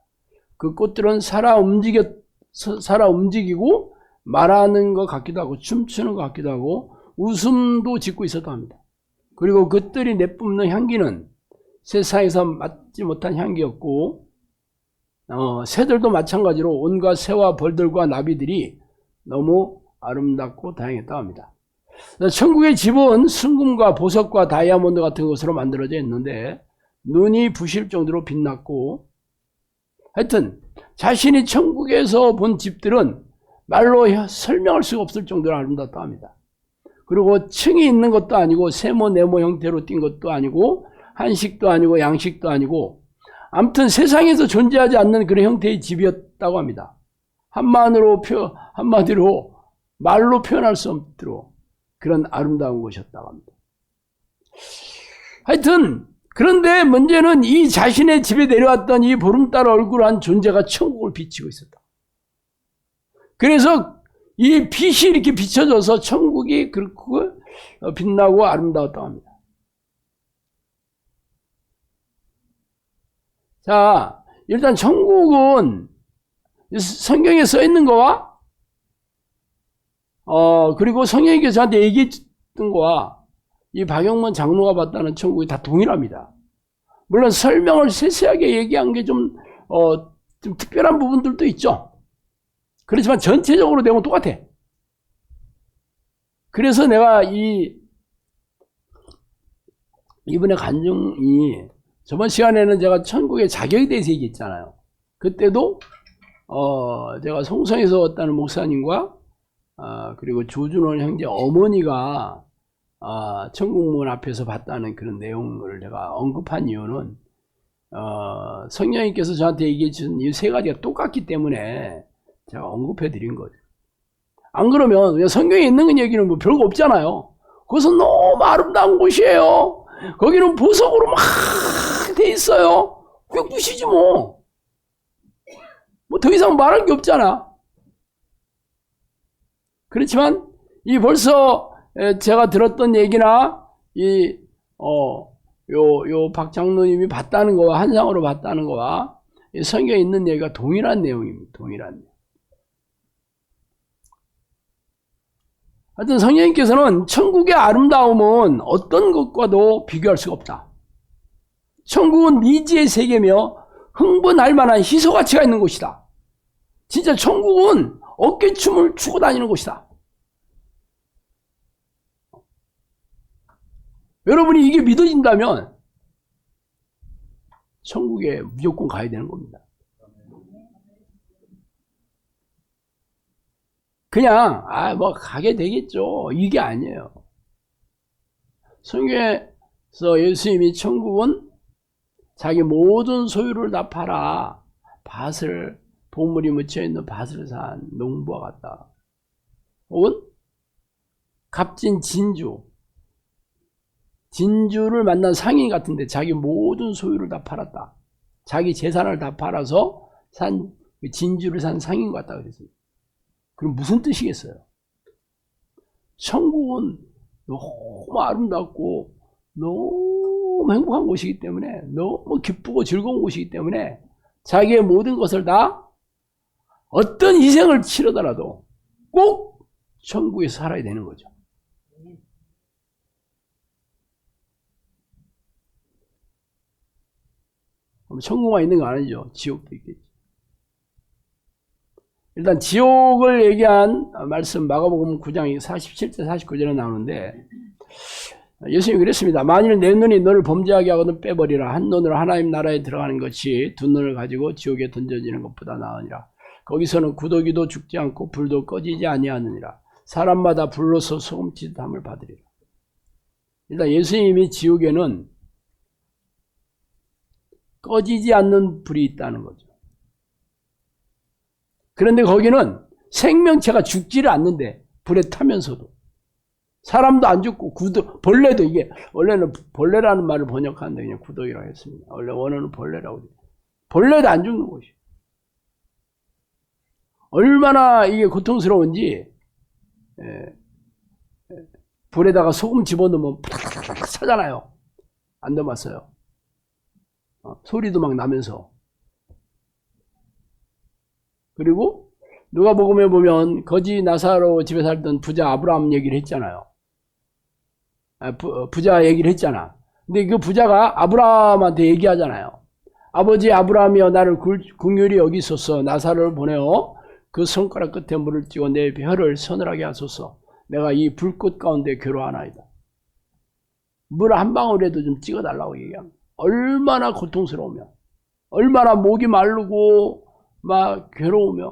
그 꽃들은 살아 움직이고, 말하는 것 같기도 하고 춤추는 것 같기도 하고 웃음도 짓고 있었다고 합니다. 그리고 그들이 내뿜는 향기는 세상에서 맡지 못한 향기였고 새들도 마찬가지로 온갖 새와 벌들과 나비들이 너무 아름답고 다양했다고 합니다. 천국의 집은 순금과 보석과 다이아몬드 같은 것으로 만들어져 있는데 눈이 부실 정도로 빛났고 하여튼 자신이 천국에서 본 집들은 말로 설명할 수가 없을 정도로 아름답다고 합니다. 그리고 층이 있는 것도 아니고 세모 네모 형태로 띈 것도 아니고 한식도 아니고 양식도 아니고 아무튼 세상에서 존재하지 않는 그런 형태의 집이었다고 합니다. 한마디로 말로 표현할 수 없도록 그런 아름다운 곳이었다고 합니다. 하여튼 그런데 문제는 이 자신의 집에 내려왔던 이 보름달 얼굴한 존재가 천국을 비치고 있었다. 그래서 이 빛이 이렇게 비춰져서 천국이 그렇게 빛나고 아름다웠다고 합니다. 자, 일단 천국은 성경에 써 있는 거와 그리고 성령님께서 저한테 얘기했던 거와 이 박영만 장로가 봤다는 천국이 다 동일합니다. 물론 설명을 세세하게 얘기한 게 좀 특별한 부분들도 있죠. 그렇지만 전체적으로 내용은 똑같아. 그래서 내가 이번에 간증이 저번 시간에는 제가 천국의 자격에 대해서 얘기했잖아요. 그때도 제가 송성에서 왔다는 목사님과 그리고 조준원 형제 어머니가 천국문 앞에서 봤다는 그런 내용을 제가 언급한 이유는 성령님께서 저한테 얘기해 주신 이 세 가지가 똑같기 때문에 제가 언급해 드린 거죠. 안 그러면 성경에 있는 얘기는 뭐 별거 없잖아요. 그것은 너무 아름다운 곳이에요. 거기는 보석으로 막 돼 있어요. 그게 끝이지 뭐. 뭐 더 이상 말할 게 없잖아. 그렇지만 이 벌써 제가 들었던 얘기나 요 박 장로님이 봤다는 거와 환상으로 봤다는 거와 성경에 있는 얘기가 동일한 내용입니다. 동일한 내용. 하여튼 성령님께서는 천국의 아름다움은 어떤 것과도 비교할 수가 없다. 천국은 미지의 세계며 흥분할 만한 희소 가치가 있는 곳이다. 진짜 천국은 어깨춤을 추고 다니는 곳이다. 여러분이 이게 믿어진다면 천국에 무조건 가야 되는 겁니다. 그냥 뭐 가게 되겠죠. 이게 아니에요. 성경에서 예수님이 천국은 자기 모든 소유를 다 팔아 밭을 보물이 묻혀있는 밭을 산 농부와 같다. 혹은 값진 진주를 만난 상인 같은데 자기 모든 소유를 다 팔았다. 자기 재산을 다 팔아서 산 진주를 산 상인 같다 그랬어요. 그럼 무슨 뜻이겠어요? 천국은 너무 아름답고 너무 행복한 곳이기 때문에 너무 기쁘고 즐거운 곳이기 때문에 자기의 모든 것을 다 어떤 희생을 치르더라도 꼭 천국에서 살아야 되는 거죠. 천국만 있는 거 아니죠. 지옥도 있겠죠. 일단 지옥을 얘기한 말씀 마가복음 9장 47절 49절에 나오는데 예수님이 그랬습니다. 만일 내 눈이 너를 범죄하게 하거든 빼버리라. 한 눈으로 하나님 나라에 들어가는 것이 두 눈을 가지고 지옥에 던져지는 것보다 나으니라. 거기서는 구더기도 죽지 않고 불도 꺼지지 아니하느니라. 사람마다 불로서 소금치듯함을 받으리라. 일단 예수님이 지옥에는 꺼지지 않는 불이 있다는 거죠. 그런데 거기는 생명체가 죽지를 않는데 불에 타면서도 사람도 안 죽고 벌레도 이게 원래는 벌레라는 말을 번역하는데 그냥 구더기라고 했습니다. 원래 원어는 벌레라고 해요. 벌레도 안 죽는 곳이에요. 얼마나 이게 고통스러운지 불에다가 소금 집어넣으면 푸닥푸닥 차잖아요. 안 넣어봤어요. 소리도 막 나면서. 그리고 누가복음에 보면 거지 나사로 집에 살던 부자 아브라함 얘기를 했잖아요. 부자 얘기를 했잖아. 근데 그 부자가 아브라함한테 얘기하잖아요. 아버지 아브라함이여 나를 긍휼히 여기소서. 나사로를 보내어 그 손가락 끝에 물을 띄워 내 혀를 서늘하게 하소서. 내가 이 불꽃 가운데 괴로워하나이다. 물 한 방울에도 좀 찍어달라고 얘기합니다. 얼마나 고통스러우면, 얼마나 목이 마르고 막 괴로우면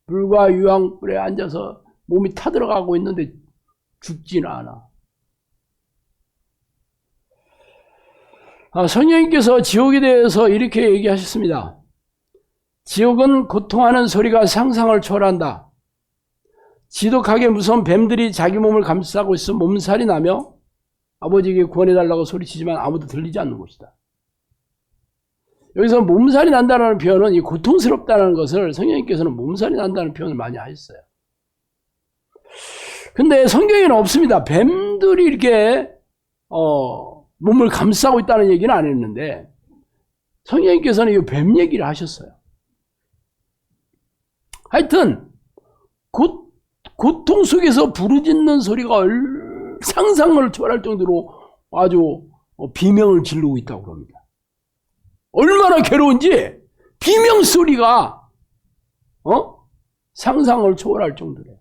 불과 유황불에 앉아서 몸이 타들어가고 있는데 죽지는 않아. 성령님께서 지옥에 대해서 이렇게 얘기하셨습니다. 지옥은 고통하는 소리가 상상을 초월한다. 지독하게 무서운 뱀들이 자기 몸을 감싸고 있어 몸살이 나며 아버지에게 구원해달라고 소리치지만 아무도 들리지 않는 곳이다. 여기서 몸살이 난다는 표현은 이 고통스럽다는 것을 성령님께서는 몸살이 난다는 표현을 많이 하셨어요. 근데 성경에는 없습니다. 뱀들이 이렇게 몸을 감싸고 있다는 얘기는 안 했는데 성령님께서는 이 뱀 얘기를 하셨어요. 하여튼 고통 속에서 부르짖는 소리가 상상을 초월할 정도로 아주 비명을 지르고 있다고 합니다. 얼마나 괴로운지 비명 소리가 상상을 초월할 정도로.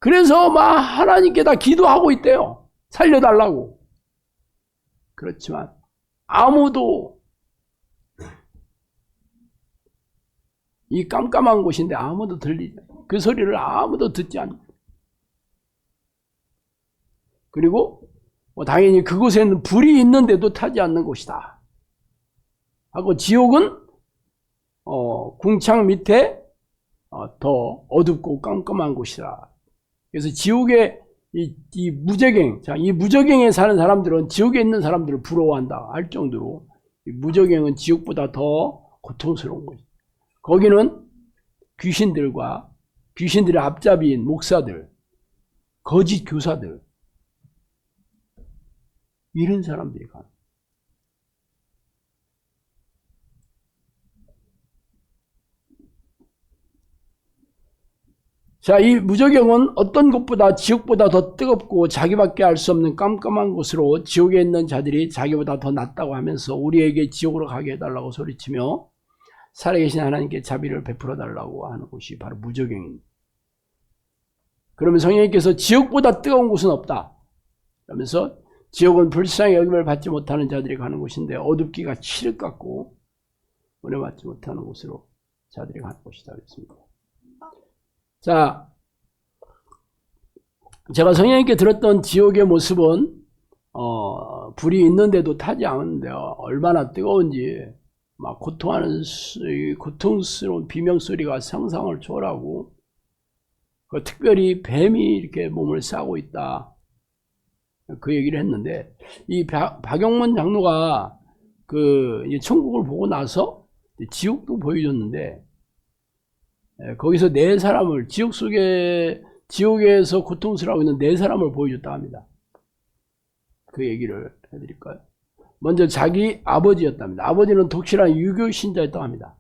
그래서 막 하나님께 다 기도하고 있대요. 살려달라고. 그렇지만 아무도 이 깜깜한 곳인데 아무도 들리지 않아요. 그 소리를 아무도 듣지 않아요. 그리고 당연히 그곳에는 불이 있는데도 타지 않는 곳이다 하고, 지옥은 궁창 밑에 더 어둡고 깜깜한 곳이다. 그래서 지옥의 이 무저갱, 자, 이 무저갱에 사는 사람들은 지옥에 있는 사람들을 부러워한다 할 정도로 이 무저갱은 지옥보다 더 고통스러운 곳이다. 거기는 귀신들과 귀신들의 앞잡이인 목사들, 거짓 교사들, 이런 사람들이 가는. 자, 이 무저갱은 어떤 곳보다 지옥보다 더 뜨겁고 자기밖에 알 수 없는 깜깜한 곳으로 지옥에 있는 자들이 자기보다 더 낫다고 하면서 우리에게 지옥으로 가게 해달라고 소리치며 살아계신 하나님께 자비를 베풀어 달라고 하는 곳이 바로 무저갱입니다. 그러면 성령님께서 지옥보다 뜨거운 곳은 없다 그러면서 지옥은 불쌍히 여김을 받지 못하는 자들이 가는 곳인데 어둡기가 칠흑 같고 은혜 받지 못하는 곳으로 자들이 가는 곳이다 그랬습니다. 자, 제가 성령님께 들었던 지옥의 모습은 불이 있는데도 타지 않는데 얼마나 뜨거운지 막 고통하는 고통스러운 비명소리가 상상을 초월하고 특별히 뱀이 이렇게 몸을 싸고 있다 그 얘기를 했는데, 이 박영문 장로가 그 천국을 보고 나서 지옥도 보여줬는데 거기서 네 사람을 지옥에서 고통스러워하고 있는 네 사람을 보여줬다 합니다. 그 얘기를 해드릴까요? 먼저 자기 아버지였답니다. 아버지는 독실한 유교 신자였다고 합니다.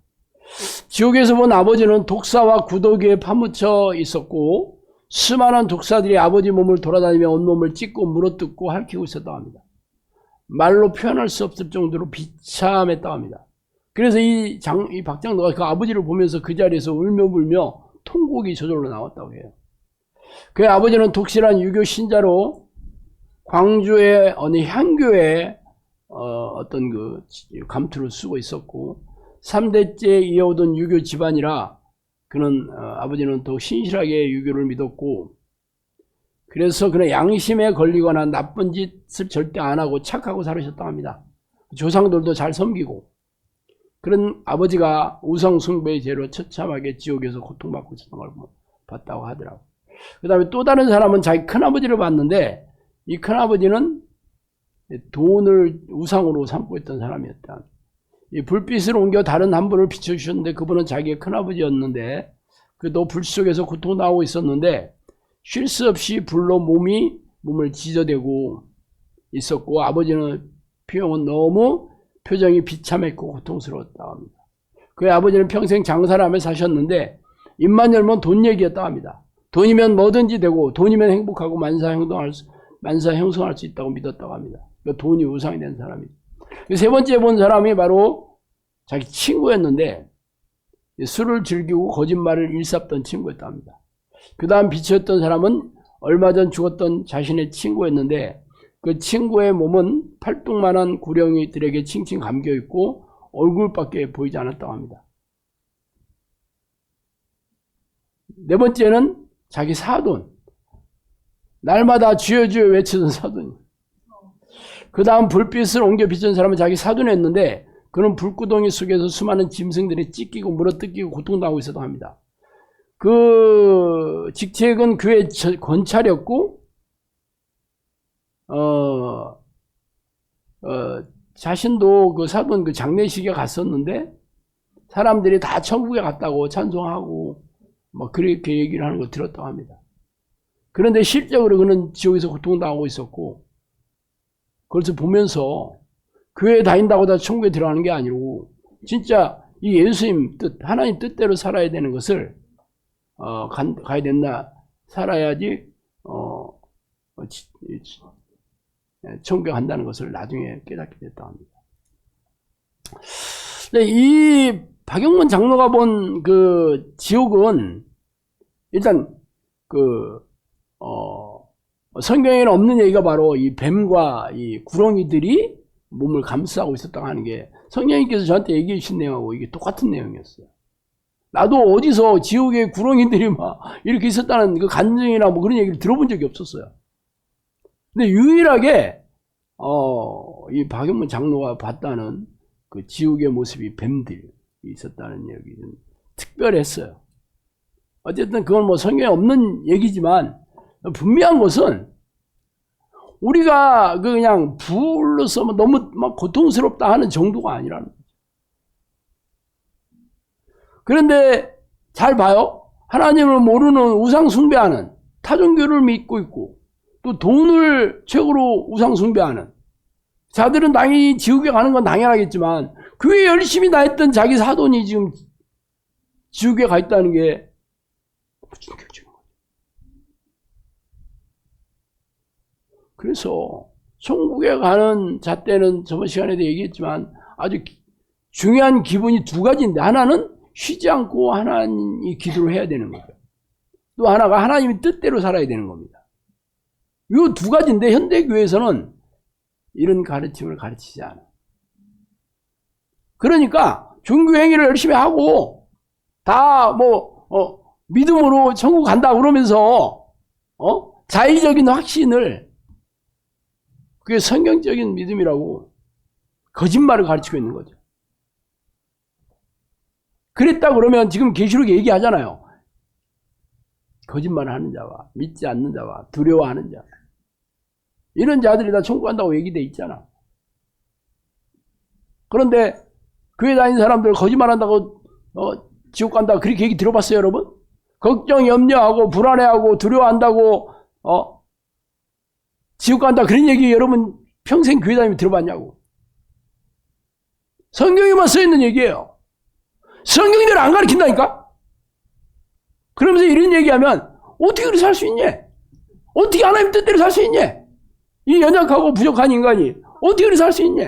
지옥에서 본 아버지는 독사와 구더기에 파묻혀 있었고 수많은 독사들이 아버지 몸을 돌아다니며 온몸을 찢고 물어뜯고 핥히고 있었다고 합니다. 말로 표현할 수 없을 정도로 비참했다고 합니다. 그래서 이 박장로가 그 아버지를 보면서 그 자리에서 울며불며 통곡이 저절로 나왔다고 해요. 그의 아버지는 독실한 유교 신자로 광주의 어느 향교에 어떤 그 감투를 쓰고 있었고 3대째 이어오던 유교 집안이라 그는 아버지는 더욱 신실하게 유교를 믿었고, 그래서 그는 양심에 걸리거나 나쁜 짓을 절대 안 하고 착하고 살으셨다고 합니다. 조상들도 잘 섬기고, 그런 아버지가 우상 숭배의 죄로 처참하게 지옥에서 고통받고 있었던 걸 봤다고 하더라고요. 그 다음에 또 다른 사람은 자기 큰아버지를 봤는데 이 큰아버지는 돈을 우상으로 삼고 있던 사람이었다. 이 불빛을 옮겨 다른 한 분을 비춰주셨는데 그분은 자기의 큰아버지였는데 그도 불 속에서 고통당하고 있었는데 쉴 수 없이 불로 몸을 지저대고 있었고, 아버지는 표정은 너무 표정이 비참했고 고통스러웠다고 합니다. 그의 아버지는 평생 장사를 하며 사셨는데 입만 열면 돈 얘기였다고 합니다. 돈이면 뭐든지 되고 돈이면 행복하고 만사 형성할 수 있다고 믿었다고 합니다. 그러니까 돈이 우상이 된 사람이죠. 세 번째 본 사람이 바로 자기 친구였는데 술을 즐기고 거짓말을 일삼던 친구였다고 합니다. 그 다음 비추었던 사람은 얼마 전 죽었던 자신의 친구였는데 그 친구의 몸은 팔뚝만한 구렁이들에게 칭칭 감겨있고 얼굴밖에 보이지 않았다고 합니다. 네 번째는 자기 사돈, 날마다 주여 주여 외치던 사돈이. 그 다음 불빛을 옮겨 비춘 사람은 자기 사돈이었는데 그는 불구덩이 속에서 수많은 짐승들이 찢기고 물어뜯기고 고통당하고 있었다고 합니다. 그 직책은 그의 권찰이었고 자신도 그 사돈 그 장례식에 갔었는데 사람들이 다 천국에 갔다고 찬송하고 뭐 그렇게 얘기를 하는 걸 들었다고 합니다. 그런데 실적으로 그는 지옥에서 고통당하고 있었고, 그것을 보면서 교회 다닌다고 다 천국에 들어가는 게 아니고 진짜 이 예수님 뜻, 하나님 뜻대로 살아야 되는 것을 가야 된다, 살아야지 천국에 간다는 것을 나중에 깨닫게 됐다고 합니다. 이 박영문 장로가 본 그 지옥은 일단 성경에는 없는 얘기가 바로 이 뱀과 이 구렁이들이 몸을 감싸고 있었다고 하는 게 성령님께서 저한테 얘기해 주신 내용하고 이게 똑같은 내용이었어요. 나도 어디서 지옥에 구렁이들이 막 이렇게 있었다는 그 간증이나 뭐 그런 얘기를 들어본 적이 없었어요. 근데 유일하게 이 박영문 장로가 봤다는 그 지옥의 모습이 뱀들이 있었다는 얘기 좀 특별했어요. 어쨌든 그건 뭐 성경에 없는 얘기지만 분명한 것은 우리가 그냥 불로서 너무 막 고통스럽다 하는 정도가 아니라는 거죠. 그런데 잘 봐요. 하나님을 모르는 우상 숭배하는 타종교를 믿고 있고 또 돈을 최고로 우상 숭배하는 자들은 당연히 지옥에 가는 건 당연하겠지만 교회 열심히 다했던 자기 사돈이 지금 지옥에 가 있다는 게 충격적인 거예요. 그래서 천국에 가는 잣대는 저번 시간에도 얘기했지만 아주 중요한 기본이 두 가지인데 하나는 쉬지 않고 하나님이 기도를 해야 되는 거예요. 또 하나가 하나님의 뜻대로 살아야 되는 겁니다. 이 두 가지인데 현대교회에서는 이런 가르침을 가르치지 않아. 그러니까 종교행위를 열심히 하고 다 믿음으로 천국 간다 그러면서 자의적인 확신을 그게 성경적인 믿음이라고 거짓말을 가르치고 있는 거죠. 그랬다 그러면 지금 계시록에 얘기하잖아요. 거짓말을 하는 자와 믿지 않는 자와 두려워하는 자 이런 자들이 다 천국 간다고 얘기돼 있잖아. 그런데 교회 다니는 사람들 거짓말한다고 지옥 간다고 그렇게 얘기 들어봤어요, 여러분? 걱정, 염려하고 불안해하고 두려워한다고 지옥 간다 그런 얘기 여러분 평생 교회 다니면 들어봤냐고. 성경에만 써있는 얘기예요. 성경대로 안 가르친다니까? 그러면서 이런 얘기하면 어떻게 그렇게 살 수 있니? 어떻게 하나님 뜻대로 살 수 있니? 이 연약하고 부족한 인간이 어떻게 그렇게 살 수 있니?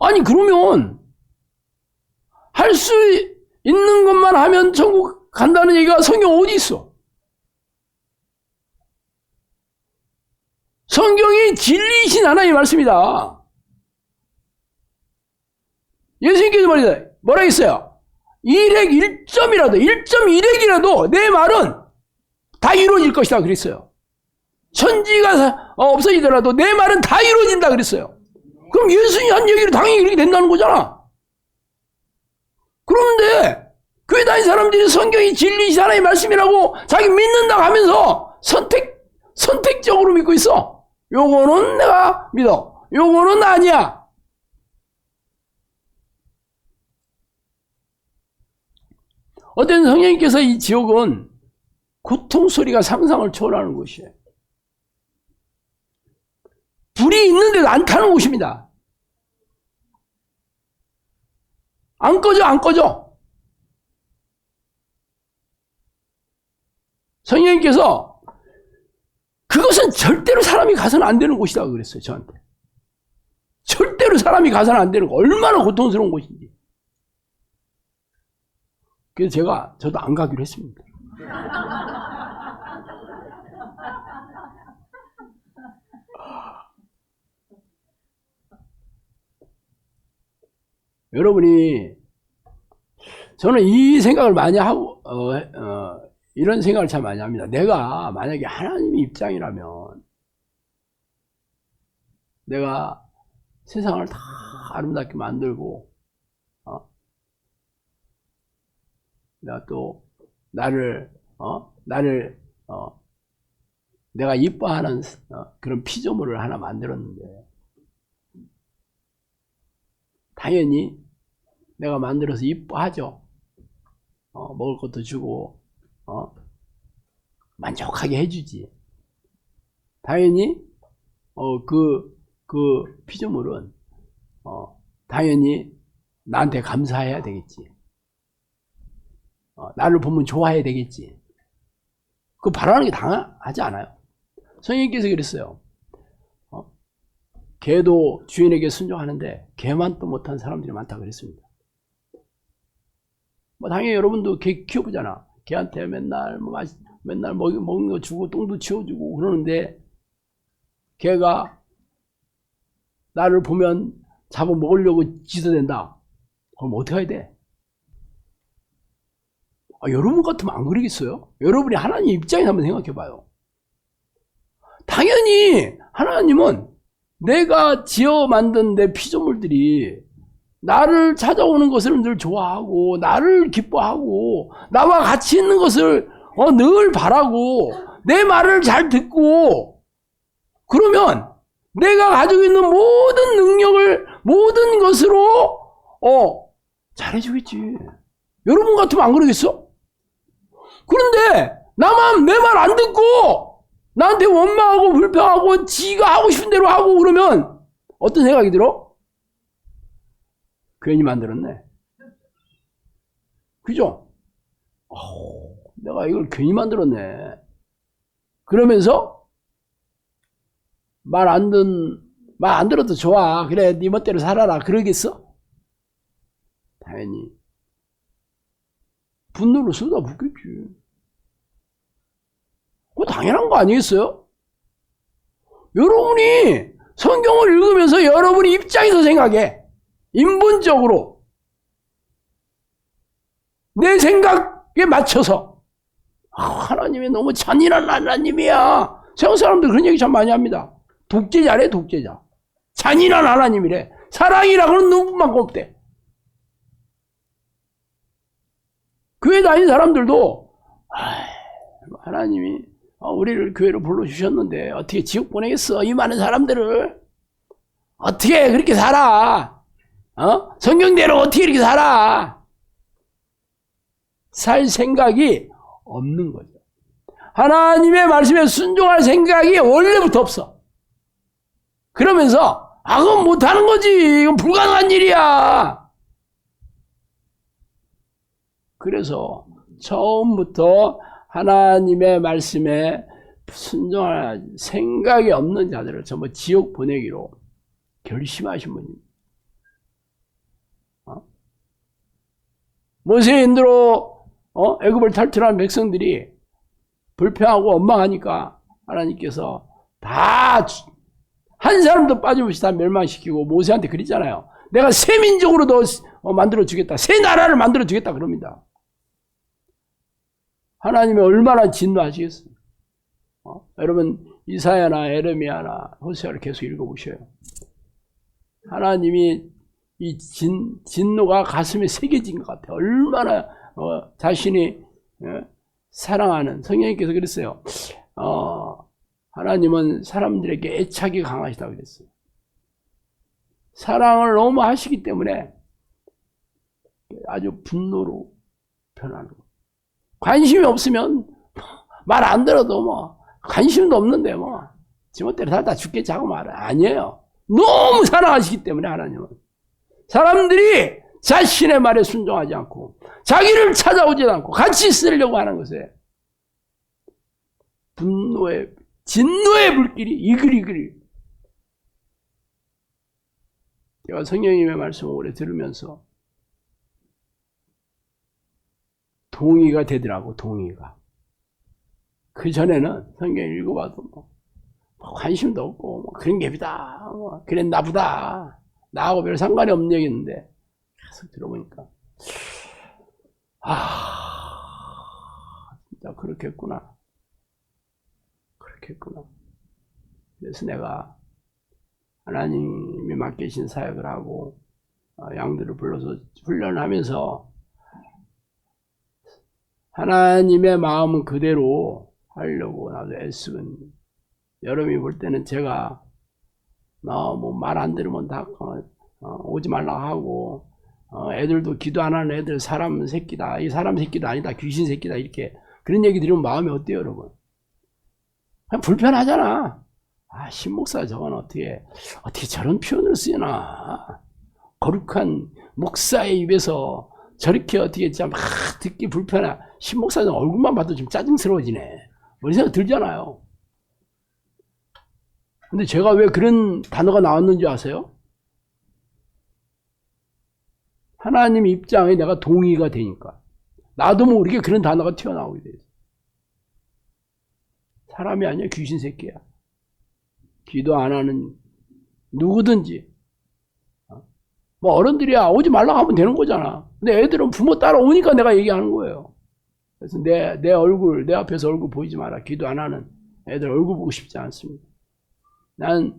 아니 그러면 할 수 있는 것만 하면 천국 간다는 얘기가 성경 어디 있어? 성경이 진리이신 하나님의 말씀이다. 예수님께서 말이다. 뭐라 했어요? 1핵 1점이라도 1.1핵이라도 내 말은 다 이루어질 것이다 그랬어요. 천지가 없어지더라도 내 말은 다 이루어진다 그랬어요. 그럼 예수님이 한 얘기로 당연히 그렇게 된다는 거잖아. 그런데 교회 다니는 사람들이 성경이 진리이신 하나님의 말씀이라고 자기 믿는다고 하면서 선택적으로 믿고 있어. 요거는 내가 믿어. 요거는 아니야. 어떤 성령님께서 이 지옥은 고통 소리가 상상을 초월하는 곳이에요. 불이 있는데도 안 타는 곳입니다. 안 꺼져. 성령님께서 그것은 절대로 사람이 가서는 안 되는 곳이다 그랬어요, 저한테. 절대로 사람이 가서는 안 되는 곳. 얼마나 고통스러운 곳인지. 그래서 저도 안 가기로 했습니다. 여러분이, 저는 이 생각을 많이 하고, 이런 생각을 참 많이 합니다. 내가 만약에 하나님의 입장이라면, 내가 세상을 다 아름답게 만들고, 내가 또, 내가 이뻐하는 그런 피조물을 하나 만들었는데, 당연히 내가 만들어서 이뻐하죠. 먹을 것도 주고, 만족하게 해주지. 당연히, 그 피조물은, 당연히 나한테 감사해야 되겠지. 나를 보면 좋아해야 되겠지. 그거 바라는 게 당연하지 않아요. 성령님께서 그랬어요. 개도 주인에게 순종하는데 개만 또 못한 사람들이 많다고 그랬습니다. 당연히 여러분도 개 키워보잖아. 개한테 맨날 먹는 거 주고 똥도 치워주고 그러는데 개가 나를 보면 잡아먹으려고 지도된다. 그럼 어떻게 해야 돼? 여러분 같으면 안 그러겠어요? 여러분이 하나님 입장에서 한번 생각해봐요. 당연히 하나님은 내가 지어 만든 내 피조물들이 나를 찾아오는 것을 늘 좋아하고 나를 기뻐하고 나와 같이 있는 것을 늘 바라고 내 말을 잘 듣고 그러면 내가 가지고 있는 모든 능력을 모든 것으로 잘해주겠지. 여러분 같으면 안 그러겠어? 그런데 나만 내 말 안 듣고 나한테 원망하고 불평하고 지가 하고 싶은 대로 하고 그러면 어떤 생각이 들어? 괜히 만들었네. 그죠? 내가 이걸 괜히 만들었네. 그러면서 말 안 들어도 좋아. 그래, 네 멋대로 살아라. 그러겠어? 당연히 분노로 쏟아붓겠지. 그거 당연한 거 아니겠어요? 여러분이 성경을 읽으면서 여러분의 입장에서 생각해. 인본적으로 내 생각에 맞춰서 하나님이 너무 잔인한 하나님이야. 세상 사람들 그런 얘기 참 많이 합니다. 독재자래, 독재자. 잔인한 하나님이래. 사랑이라고는 누구만큼 없대. 교회 다니는 사람들도 하나님이 우리를 교회로 불러주셨는데 어떻게 지옥 보내겠어? 이 많은 사람들을 어떻게 그렇게 살아? 성경대로 어떻게 이렇게 살아? 살 생각이 없는 거죠. 하나님의 말씀에 순종할 생각이 원래부터 없어. 그러면서 그건 못하는 거지. 이건 불가능한 일이야. 그래서 처음부터 하나님의 말씀에 순종할 생각이 없는 자들을 전부 지옥 보내기로 결심하신 분입니다. 모세의 인도로 애굽을 탈출한 백성들이 불평하고 원망하니까 하나님께서 다 한 사람도 빠짐없이 다 멸망시키고 모세한테 그랬잖아요. 내가 새 민족으로 너 만들어 주겠다. 새 나라를 만들어 주겠다 그럽니다. 하나님이 얼마나 진노하시겠어요? 여러분 이사야나 에레미야나 호세아를 계속 읽어보셔요. 하나님이 이 진노가 가슴에 새겨진 것 같아요. 얼마나 자신이 사랑하는 성령님께서 그랬어요. 하나님은 사람들에게 애착이 강하시다고 그랬어요. 사랑을 너무 하시기 때문에 아주 분노로 변하는 거예요. 관심이 없으면 말 안 들어도 뭐 관심도 없는데 뭐 지멋대로 살다 죽겠지 하고 말은 아니에요. 너무 사랑하시기 때문에 하나님은 사람들이 자신의 말에 순종하지 않고 자기를 찾아오지 않고 같이 있으려고 하는 것에 분노의 진노의 불길이 이글이글. 제가 성령님의 말씀을 오래 들으면서 동의가 되더라고. 동의가. 그 전에는 성경 읽어봐도 뭐 관심도 없고 뭐 그런 갭이다. 뭐 그래 나보다 나하고 별 상관이 없는 얘기였는데 계속 들어보니까 진짜 그렇겠구나. 그렇겠구나. 그래서 내가 하나님이 맡기신 사역을 하고 양들을 불러서 훈련하면서 하나님의 마음은 그대로 하려고 나도 애쓰는. 여러분이 볼 때는 제가 뭐 말 안 들으면 다 오지 말라 하고 애들도 기도 안 하는 애들 사람 새끼다. 이 사람 새끼도 아니다. 귀신 새끼다. 이렇게 그런 얘기 들으면 마음이 어때요, 여러분? 그냥 불편하잖아. 신목사 저건 어떻게 저런 표현을 쓰나. 거룩한 목사의 입에서 저렇게 어떻게 참 듣기 불편해. 신목사 얼굴만 봐도 좀 짜증스러워지네. 뭐 이런 생각 들잖아요. 근데 제가 왜 그런 단어가 나왔는지 아세요? 하나님 입장에 내가 동의가 되니까. 나도 모르게 그런 단어가 튀어나오게 돼요. 사람이 아니야. 귀신 새끼야. 기도 안 하는 누구든지. 뭐 어른들이야 오지 말라고 하면 되는 거잖아. 근데 애들은 부모 따라오니까 내가 얘기하는 거예요. 그래서 내 얼굴, 내 앞에서 얼굴 보이지 마라. 기도 안 하는 애들 얼굴 보고 싶지 않습니다. 난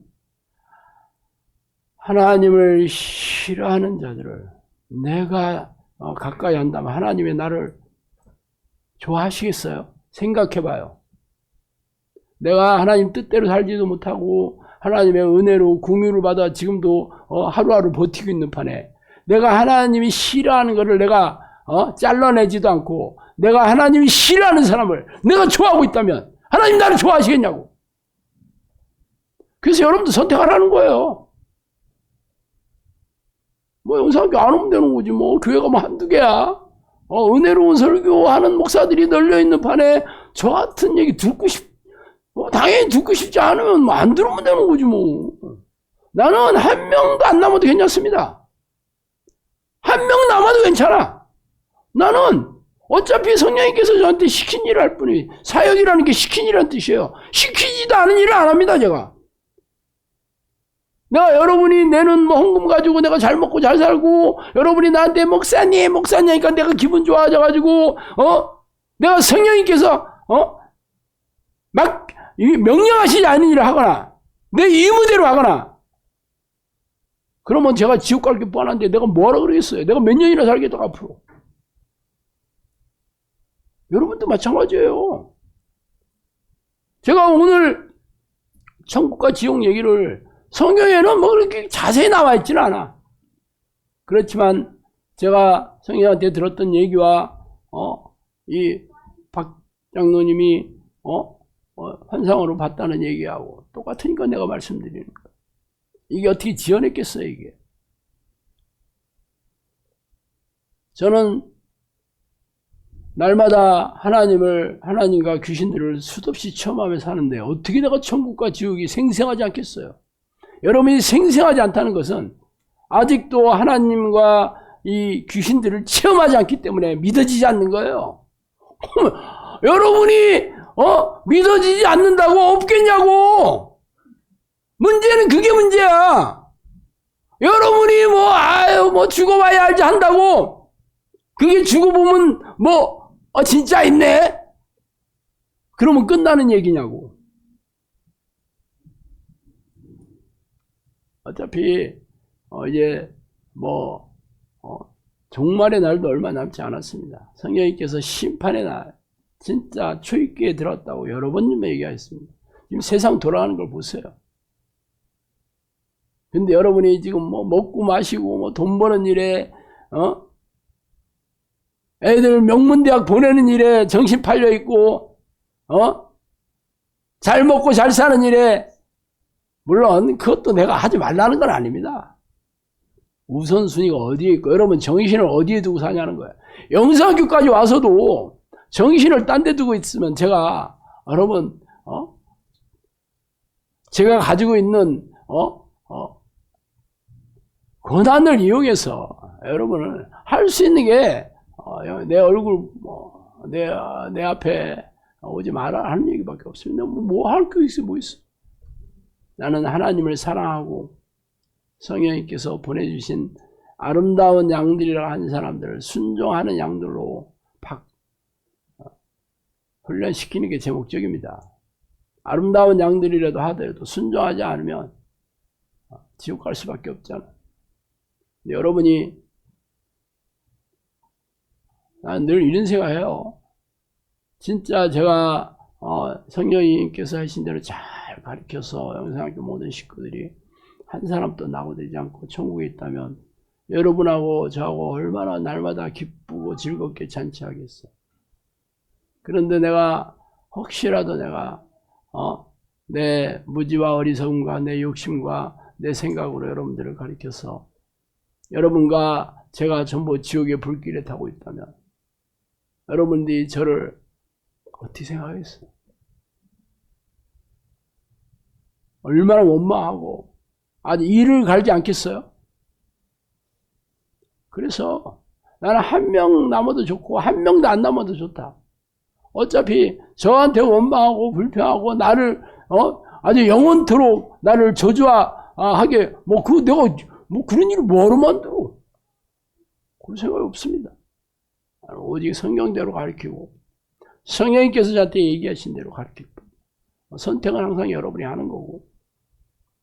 하나님을 싫어하는 자들을 내가 가까이 한다면 하나님의 나를 좋아하시겠어요? 생각해봐요. 내가 하나님 뜻대로 살지도 못하고 하나님의 은혜로 긍휼을 받아 지금도 하루하루 버티고 있는 판에 내가 하나님이 싫어하는 것을 내가 잘라내지도 않고 내가 하나님이 싫어하는 사람을 내가 좋아하고 있다면 하나님 나를 좋아하시겠냐고. 그래서 여러분도 선택하라는 거예요. 뭐 영상학교 안 오면 되는 거지 뭐. 교회가 뭐 한두 개야. 은혜로운 설교하는 목사들이 널려있는 판에 저 같은 얘기 당연히 듣고 싶지 않으면 뭐 안 들으면 되는 거지 뭐. 나는 한 명도 안 남아도 괜찮습니다. 한 명 남아도 괜찮아. 나는 어차피 성령님께서 저한테 시킨 일을 할 뿐이, 사역이라는 게 시킨 일이라는 뜻이에요. 시키지도 않은 일을 안 합니다, 제가. 내가 여러분이 내는 뭐 헌금 가지고 내가 잘 먹고 잘 살고, 여러분이 나한테 목사님 하니까 내가 기분 좋아져가지고, 내가 성령님께서, 막, 명령하시지 않은 일을 하거나, 내 의무대로 하거나, 그러면 제가 지옥 갈 게 뻔한데 내가 뭐라 그러겠어요? 내가 몇 년이나 살겠다고 앞으로. 여러분도 마찬가지예요. 제가 오늘 천국과 지옥 얘기를 성경에는 뭐 그렇게 자세히 나와 있지는 않아. 그렇지만 제가 성경한테 들었던 얘기와 이 박 장로님이 환상으로 봤다는 얘기하고 똑같으니까 내가 말씀드리는 거예요. 이게 어떻게 지어냈겠어요, 이게. 저는 날마다 하나님과 귀신들을 수없이 체험하며 사는데 어떻게 내가 천국과 지옥이 생생하지 않겠어요? 여러분이 생생하지 않다는 것은 아직도 하나님과 이 귀신들을 체험하지 않기 때문에 믿어지지 않는 거예요. 여러분이 믿어지지 않는다고 없겠냐고. 문제는 그게 문제야. 여러분이 뭐 죽어봐야 알지 한다고. 그게 죽어보면 진짜 있네? 그러면 끝나는 얘기냐고. 어차피, 이제, 종말의 날도 얼마 남지 않았습니다. 성령님께서 심판의 날, 진짜 초입기에 들었다고 여러 번 얘기하셨습니다. 지금 세상 돌아가는 걸 보세요. 근데 여러분이 지금 먹고 마시고 돈 버는 일에, 애들 명문대학 보내는 일에 정신 팔려 있고, 잘 먹고 잘 사는 일에, 물론 그것도 내가 하지 말라는 건 아닙니다. 우선순위가 어디에 있고, 여러분 정신을 어디에 두고 사냐는 거예요. 영상교까지 와서도 정신을 딴 데 두고 있으면 여러분, 제가 가지고 있는, 권한을 이용해서 여러분을 할 수 있는 게, 내 얼굴, 내 앞에 오지 마라 하는 얘기밖에 없습니다. 뭐 할 게 있어, 뭐 있어. 나는 하나님을 사랑하고 성령님께서 보내주신 아름다운 양들이라 한 사람들을 순종하는 양들로 훈련시키는 게 제 목적입니다. 아름다운 양들이라도 하더라도 순종하지 않으면 지옥 갈 수밖에 없잖아. 근데 여러분이 난 늘 이런 생각해요. 진짜 제가 성령님께서 하신 대로 잘 가르쳐서 영상학교 모든 식구들이 한 사람도 낙오되지 않고 천국에 있다면 여러분하고 저하고 얼마나 날마다 기쁘고 즐겁게 잔치하겠어요. 그런데 내가 혹시라도 내가 내 무지와 어리석음과 내 욕심과 내 생각으로 여러분들을 가르쳐서 여러분과 제가 전부 지옥의 불길에 타고 있다면 여러분들이 저를 어떻게 생각하겠어요? 얼마나 원망하고 아주 이를 갈지 않겠어요? 그래서 나는 한 명 남아도 좋고 한 명도 안 남아도 좋다. 어차피 저한테 원망하고 불평하고 나를 아주 영원토록 나를 저주하게 내가 그런 일을 뭐하러 만들어? 그런 생각이 없습니다. 나는 오직 성경대로 가르치고 성령님께서 저한테 얘기하신 대로 가르칠 뿐. 선택은 항상 여러분이 하는 거고.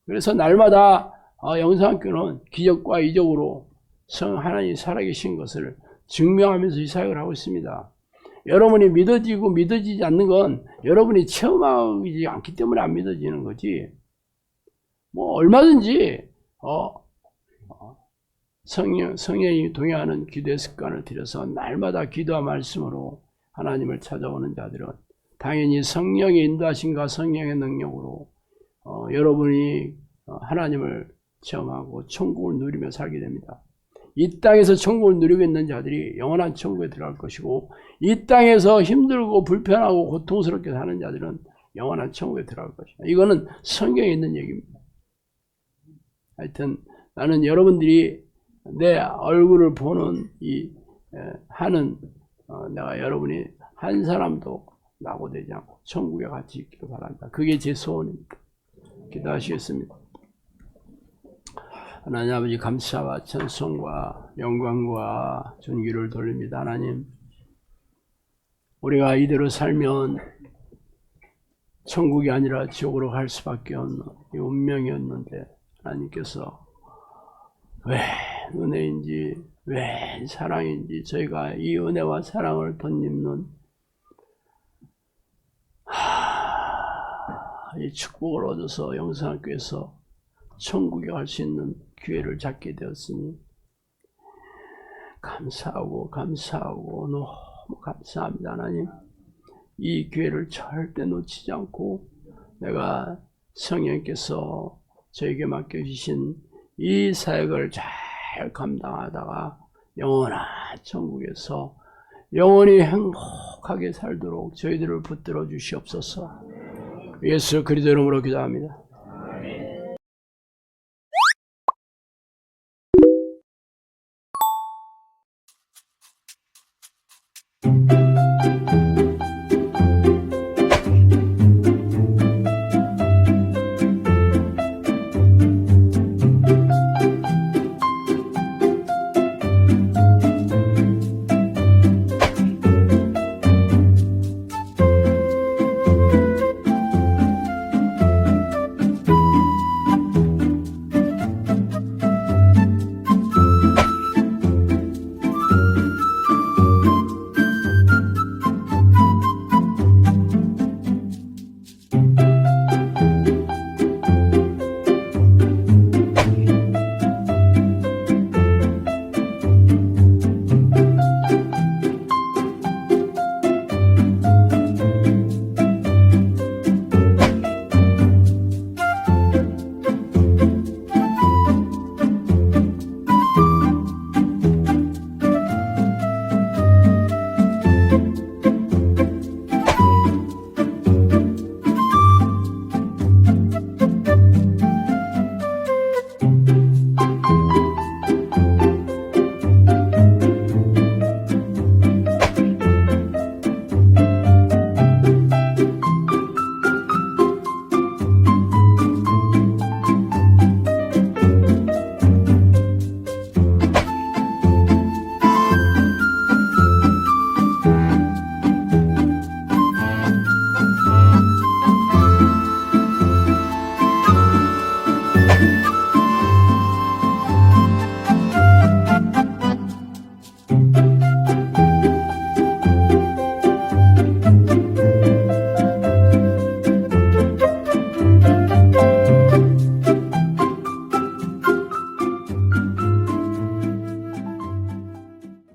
그래서 날마다 영상학교는 기적과 이적으로 하나님이 살아계신 것을 증명하면서 이 사역을 하고 있습니다. 여러분이 믿어지고 믿어지지 않는 건 여러분이 체험하지 않기 때문에 안 믿어지는 거지. 뭐 얼마든지 성령이 동의하는 기도의 습관을 들여서 날마다 기도와 말씀으로 하나님을 찾아오는 자들은 당연히 성령의 인도하심과 성령의 능력으로 여러분이 하나님을 체험하고 천국을 누리며 살게 됩니다. 이 땅에서 천국을 누리고 있는 자들이 영원한 천국에 들어갈 것이고, 이 땅에서 힘들고 불편하고 고통스럽게 사는 자들은 영원한 천국에 들어갈 것이다. 이거는 성경에 있는 얘기입니다. 하여튼 나는 여러분들이 내 얼굴을 보는 내가 여러분이 한 사람도 낙오되지 않고 천국에 같이 있기를 바란다. 그게 제 소원입니다. 기도하시겠습니다. 하나님 아버지, 감사와 찬송과 영광과 존귀를 돌립니다. 하나님, 우리가 이대로 살면 천국이 아니라 지옥으로 갈 수밖에 없는 이 운명이었는데, 하나님께서 왜 은혜인지 왜 사랑인지 저희가 이 은혜와 사랑을 덧입는 이 축복을 얻어서 영상학교에서 천국에 갈 수 있는 기회를 잡게 되었으니 감사하고 너무 감사합니다. 하나님, 이 기회를 절대 놓치지 않고 내가 성령께서 저에게 맡겨주신 이 사역을 잘 감당하다가 영원한 천국에서 영원히 행복하게 살도록 저희들을 붙들어 주시옵소서. 예수 그리스도 이름으로 기도합니다.